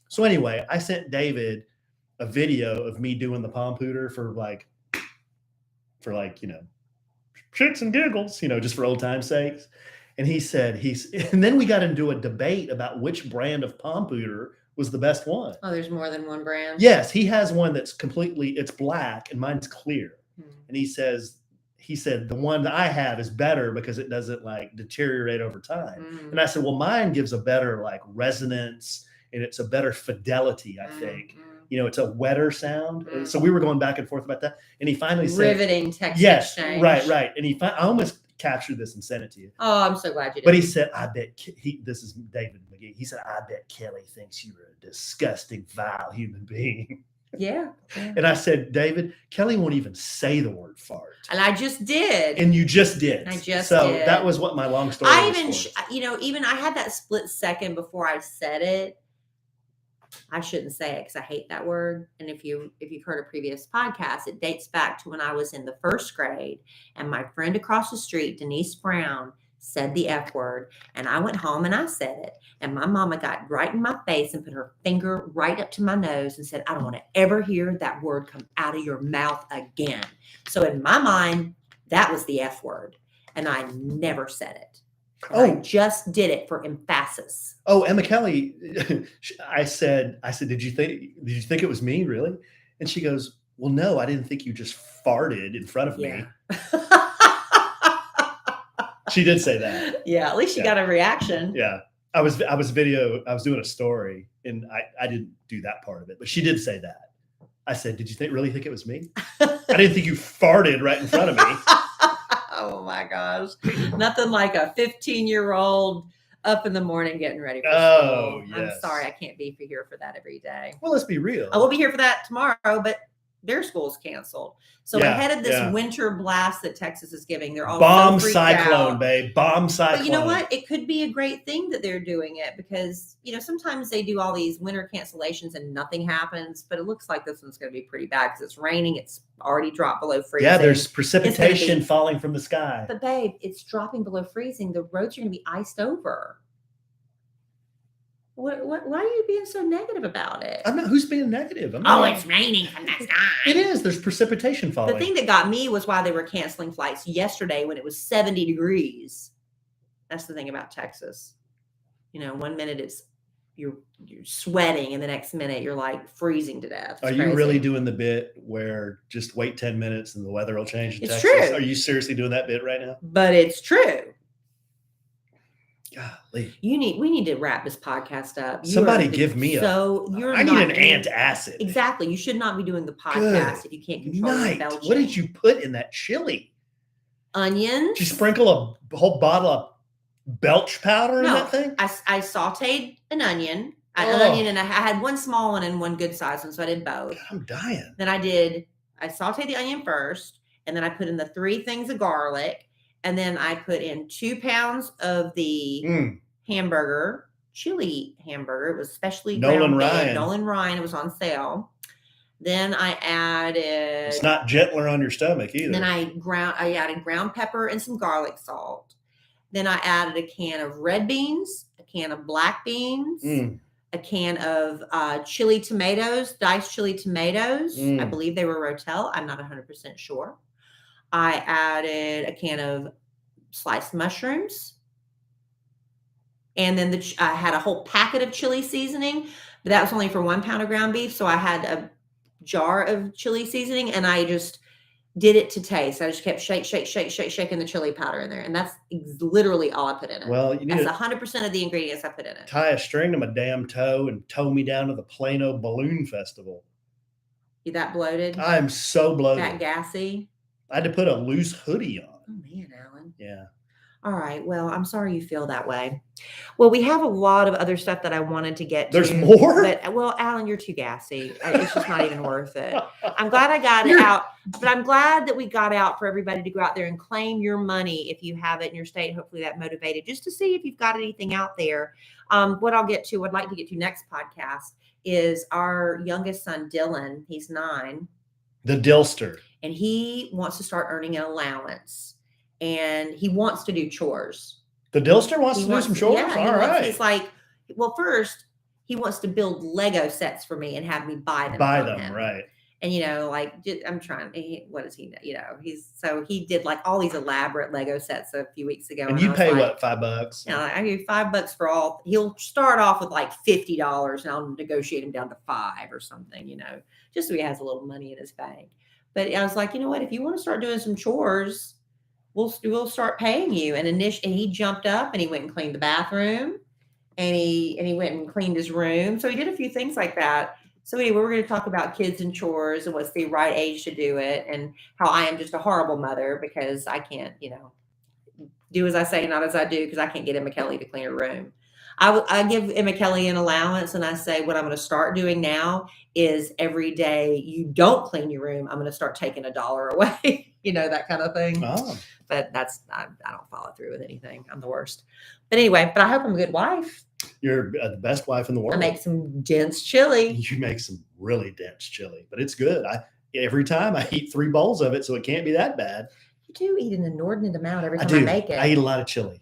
So anyway, I sent David a video of me doing the palm pooter for shits and giggles, just for old time's sakes. And he said and then we got into a debate about which brand of palm pooter was the best one. Oh, there's more than one brand? Yes, he has one that's it's black and mine's clear. And he said the one that I have is better because it doesn't deteriorate over time. And I said, well, mine gives a better resonance and it's a better fidelity, I think. It's a wetter sound. So we were going back and forth about that. And he finally said, riveting text exchange. Right. And I almost captured this and sent it to you. Oh, I'm so glad you did. But he said, I bet this is David McGee. He said, I bet Kellie thinks you're a disgusting, vile human being. Yeah. And I said, David, Kellie won't even say the word fart. And I just did. And you just did. So that was what my long story was. Even I had that split second before I said it. I shouldn't say it because I hate that word. And if you've heard a previous podcast, it dates back to when I was in the first grade and my friend across the street, Denise Brown, said the F word. And I went home and I said it. And my mama got right in my face and put her finger right up to my nose and said, I don't want to ever hear that word come out of your mouth again. So in my mind, that was the F word. And I never said it. I just did it for emphasis. Oh, Emma Kellie, I said, did you think it was me, really? And she goes, well, no, I didn't think you just farted in front of me. She did say that. Yeah, at least you got a reaction. Yeah. I was doing a story and I didn't do that part of it, but she did say that. I said, did you really think it was me? I didn't think you farted right in front of me. Oh my gosh. Nothing like a 15-year-old up in the morning getting ready for school. Yes. I'm sorry I can't be here for that every day. Well, let's be real. I will be here for that tomorrow, but their school's canceled. So ahead of this winter blast that Texas is giving, they're all bomb so cyclone, out. Babe. Bomb cyclone. But you know what? It could be a great thing that they're doing it because, sometimes they do all these winter cancellations and nothing happens. But it looks like this one's going to be pretty bad because it's raining. It's already dropped below freezing. Yeah, there's precipitation falling from the sky. But babe, it's dropping below freezing. The roads are going to be iced over. Why are you being so negative about it? I'm not. Who's being negative? It's raining from the sky. It is. There's precipitation falling. The thing that got me was why they were canceling flights yesterday when it was 70 degrees. That's the thing about Texas. 1 minute you're sweating, and the next minute you're freezing to death. Are you really doing the bit where just wait 10 minutes and the weather will change in Texas? True. Are you seriously doing that bit right now? But it's true. Golly. We need to wrap this podcast up. Somebody give me I need an antacid. Exactly. You should not be doing the podcast if you can't control your belching. What did you put in that chili? Onions. Did you sprinkle a whole bottle of belch powder in that thing? I sauteed an onion, An onion, and I had one small one and one good size one, so I did both. I'm dying. Then I sauteed the onion first, and then I put in the 3 things of garlic, and then I put in 2 pounds of the hamburger, chili hamburger. It was specially ground big. Nolan Ryan. It was on sale. Then I added. It's not gentler on your stomach either. Then I added ground pepper and some garlic salt. Then I added a can of red beans, a can of black beans, a can of chili tomatoes, diced chili tomatoes. I believe they were Rotel. I'm not 100% sure. I added a can of sliced mushrooms. And then I had a whole packet of chili seasoning, but that was only for 1 pound of ground beef. So I had a jar of chili seasoning, and I just did it to taste. I just kept shaking the chili powder in there. And that's literally all I put in it. Well, that's 100% of the ingredients I put in it. Tie a string to my damn toe and tow me down to the Plano Balloon Festival. You that bloated? I'm so bloated. That gassy? I had to put a loose hoodie on. Oh, man, Alan. Yeah. All right. Well, I'm sorry you feel that way. Well, we have a lot of other stuff that I wanted to get to. There's more? But, well, Alan, you're too gassy. It's just not even worth it. I'm glad I got it out, but I'm glad that we got out for everybody to go out there and claim your money if you have it in your state. Hopefully that motivated just to see if you've got anything out there. What I'd like to get to next podcast is our youngest son, Dylan. He's 9. The Dillster. And he wants to start earning an allowance. And he wants to do chores. The Dillster wants to do some chores? Yeah, all right. He's like, well, first, he wants to build Lego sets for me and have me buy them. Right. And, like, I'm trying, what is he, he did like all these elaborate Lego sets a few weeks ago. And you pay what, $5? I give $5 for all. He'll start off with like $50 and I'll negotiate him down to $5 or something, just so he has a little money in his bank. But I was like, you know what, if you want to start doing some chores, we'll start paying you. And he jumped up and he went and cleaned the bathroom, and he went and cleaned his room. So he did a few things like that. So anyway, we're going to talk about kids and chores and what's the right age to do it, and how I am just a horrible mother because I can't, do as I say, not as I do, because I can't get Emma Kellie to clean her room. I give Emma Kellie an allowance, and I say what I'm going to start doing now is every day you don't clean your room, I'm going to start taking $1 away, that kind of thing. Oh. But I don't follow through with anything. I'm the worst. But anyway, but I hope I'm a good wife. You're the best wife in the world. I make some dense chili. You make some really dense chili, but it's good. Every time I eat 3 bowls of it, so it can't be that bad. You do eat an inordinate amount every time I make it. I eat a lot of chili.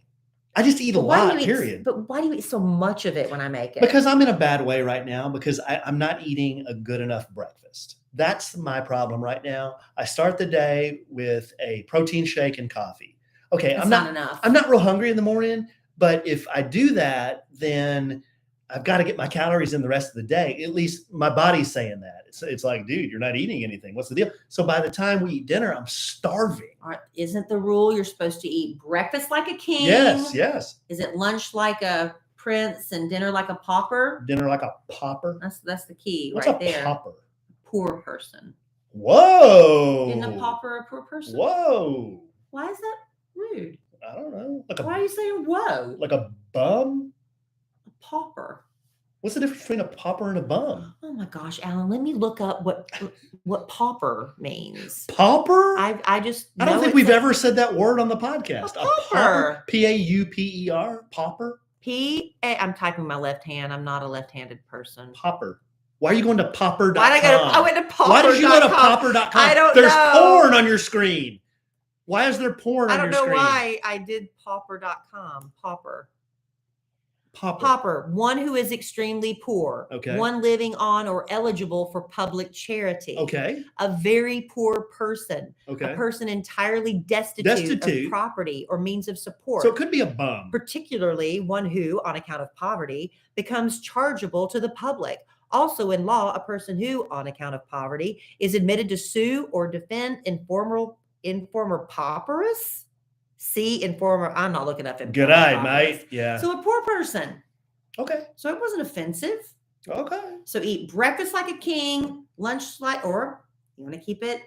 I just eat a lot, period. But why do you eat so much of it when I make it? Because I'm in a bad way right now, because I'm not eating a good enough breakfast. That's my problem right now. I start the day with a protein shake and coffee. Okay, That's not enough. I'm not real hungry in the morning, but if I do that, then I've got to get my calories in the rest of the day. At least my body's saying that. It's like, dude, you're not eating anything. What's the deal? So by the time we eat dinner, I'm starving. All right. Isn't the rule you're supposed to eat breakfast like a king? Yes. Is it lunch like a prince and dinner like a pauper? Dinner like a pauper? That's the key. What's right a there. Pauper? Poor person. Whoa. Isn't a pauper a poor person? Whoa. Why is that rude? I don't know. Why are you saying whoa? Like a bum? A pauper. What's the difference between a pauper and a bum? Oh my gosh, Alan, let me look up what pauper means. Pauper? I don't think we've ever said that word on the podcast. A pauper. Pauper. Pauper? I'm typing my left hand. I'm not a left-handed person. Pauper. Why are you going to pauper.com? I went to pauper.com. Why did you go to pauper.com? I don't There's know. porn on your screen. Why is there porn on your screen? I don't know why I did pauper.com. Pauper. Pauper. One who is extremely poor. Okay. One living on or eligible for public charity. Okay. A very poor person. Okay. A person entirely destitute of property or means of support. So it could be a bum. Particularly one who, on account of poverty, becomes chargeable to the public. Also in law, a person who, on account of poverty, is admitted to sue or defend informer pauperous. See, informer. I'm not looking up. Good eye, mate. Yeah. So a poor person. Okay. So it wasn't offensive. Okay. So eat breakfast like a king, lunch like, or you want to keep it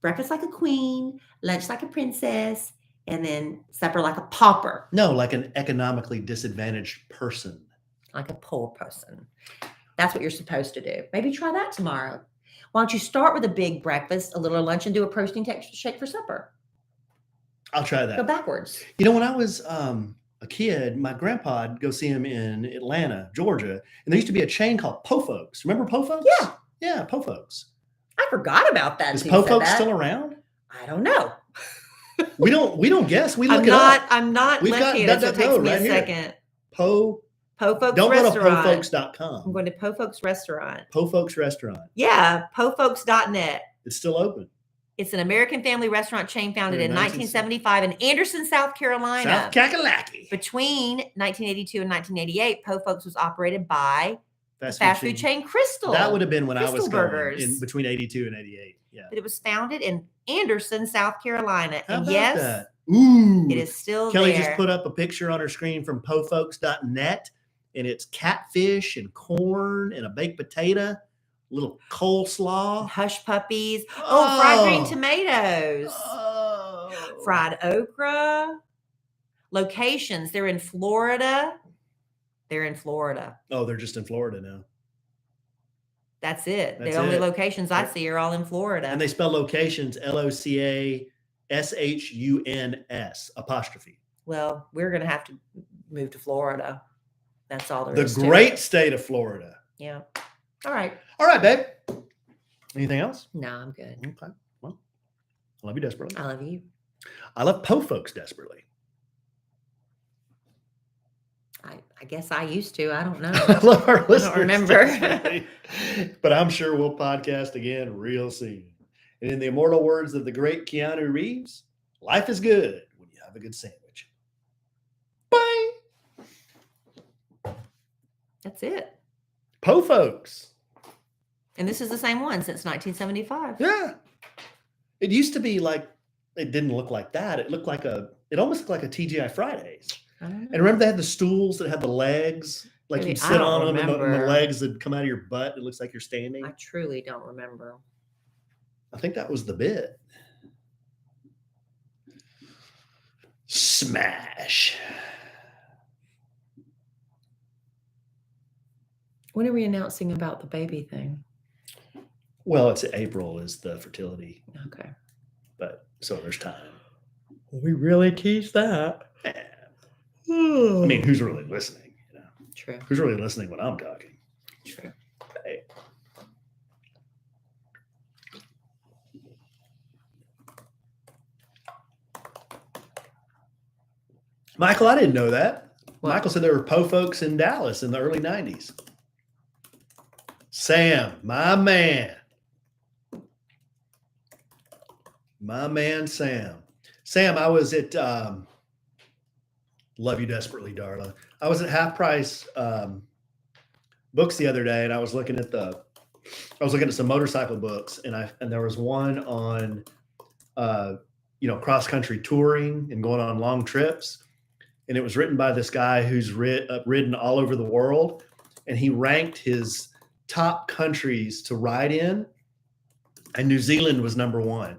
breakfast like a queen, lunch like a princess, and then supper like a pauper. No, like an economically disadvantaged person. like a poor person. That's what you're supposed to do. Maybe try that tomorrow. Why don't you start with a big breakfast, a little lunch, and do a protein shake for supper? I'll try Go that. backwards. You know, when I was a kid, my grandpa would go see him in Atlanta, Georgia, and there used to be a chain called Po Folks. Remember Po Folks? Yeah. Yeah, Po Folks. I forgot about that. Is until you Po said Folks that. still around? I don't know. We don't guess. We look I'm it up. not We've got left-handed, so it takes DuckDuckGo me right a here. second. Po Folks Don't Restaurant. go to pofolks.com. I'm going to Po Folks Restaurant. Po Folks Restaurant. Yeah, pofolks.net. It's still open. It's an American family restaurant chain founded in 1975 in Anderson, South Carolina. South Kakalaki. Between 1982 and 1988, Po Folks was operated by Fast food chain Crystal. That would have been when I was Crystal going Burgers. in between 82 and 88. Yeah. But it was founded in Anderson, South Carolina. How And about yes, that? Ooh. it is still Kellie there. just put up a picture on her screen from pofolks.net, and it's catfish and corn and a baked potato, little coleslaw. Hush puppies. Oh, fried green tomatoes. Fried okra. Locations. They're in Florida. Oh, they're just in Florida now. That's it. That's the only it. locations I see are all in Florida. And they spell locations LOCASHUNS apostrophe. Well, we're going to have to move to Florida. That's all there The is to great it. state of Florida. Yeah. All right. All right, babe. Anything else? No, I'm good. Okay. Well, I love you desperately. I love you. I love Po Folks desperately. I guess I used to. I don't know. I love our listeners. remember. desperately. But I'm sure we'll podcast again real soon. And in the immortal words of the great Keanu Reeves, life is good when you have a good sandwich. Bye. That's it. Po Folks. And this is the same one since 1975. Yeah. It used to be like, it didn't look like that. It almost looked like a TGI Fridays. I don't know. And remember they had the stools that had the legs, like Maybe- you'd I sit don't on them and the remember. legs would come out of your butt. It looks like you're standing. I truly don't remember. I think that was the bit. Smash. When are we announcing about the baby thing? Well, it's April is the fertility, Okay. but so there's time. We really tease that. I mean, who's really listening? You know, True. who's really listening when I'm talking? True. Hey. Michael, I didn't know that. What? Michael said there were Po Folks in Dallas in the early 90s. Sam, my man. My man, Sam. Sam, I was at love you desperately, Darla. I was at Half Price Books the other day, and I was looking at some motorcycle books, and there was one on cross country touring and going on long trips, and it was written by this guy who's ridden all over the world, and he ranked his top countries to ride in, and New Zealand was number one.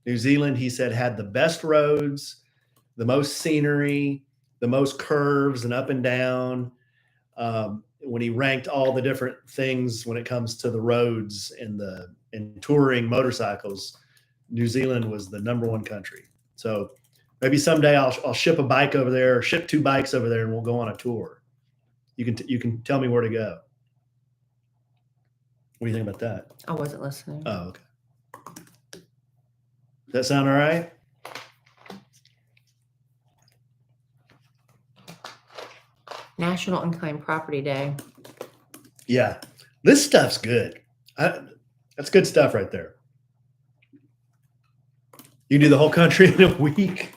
New Zealand, he said, had the best roads, the most scenery, the most curves and up and down. When he ranked all the different things when it comes to the roads and touring motorcycles, New Zealand was the number one country. So maybe someday I'll ship a bike over there, or ship 2 bikes over there, and we'll go on a tour. You can tell me where to go. What do you think about that? I wasn't listening. Oh, okay. Does that sound all right? National Unclaimed Property Day. Yeah. This stuff's good. That's good stuff right there. You can do the whole country in a week.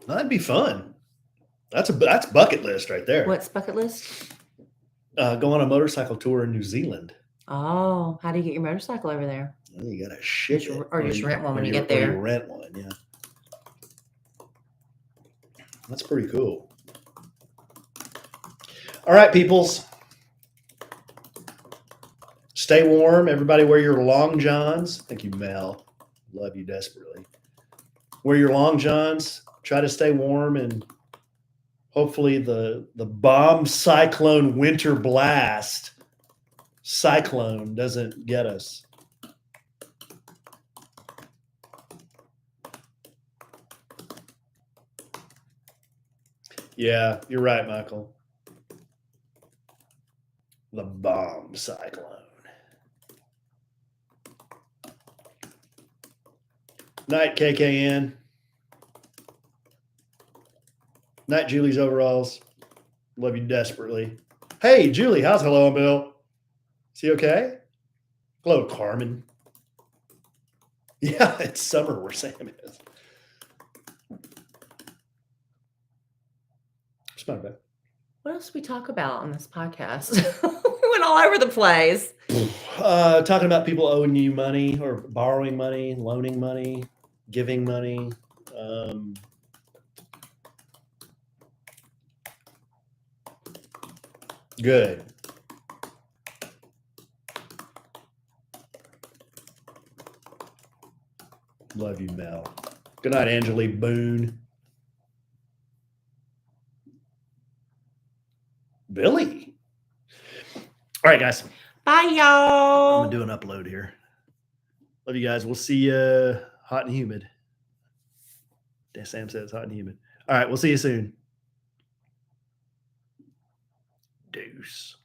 That'd be fun. That's bucket list right there. What's bucket list? Go on a motorcycle tour in New Zealand. Oh, how do you get your motorcycle over there? Well, you gotta ship it. Or just rent one when you get Or there. you rent one, yeah. That's pretty cool. All right, peoples. Stay warm. Everybody wear your long johns. Thank you, Mel. Love you desperately. Wear your long johns. Try to stay warm and Hopefully the bomb cyclone winter blast cyclone doesn't get us. Yeah, you're right, Michael. The bomb cyclone. Night, KKN. Night, Julie's overalls. Love you desperately. Hey, Julie, how's hello, Bill? Is he okay? Hello, Carmen. Yeah, it's summer where Sam is. It's not bad. What else did we talk about on this podcast? We went all over the place. Talking about people owing you money or borrowing money, loaning money, giving money. Good. Love you, Mel. Good night, Angelique Boone. Billy. All right, guys. Bye, y'all. I'm going to do an upload here. Love you guys. We'll see you hot and humid. Sam says hot and humid. All right, we'll see you soon. Deuce.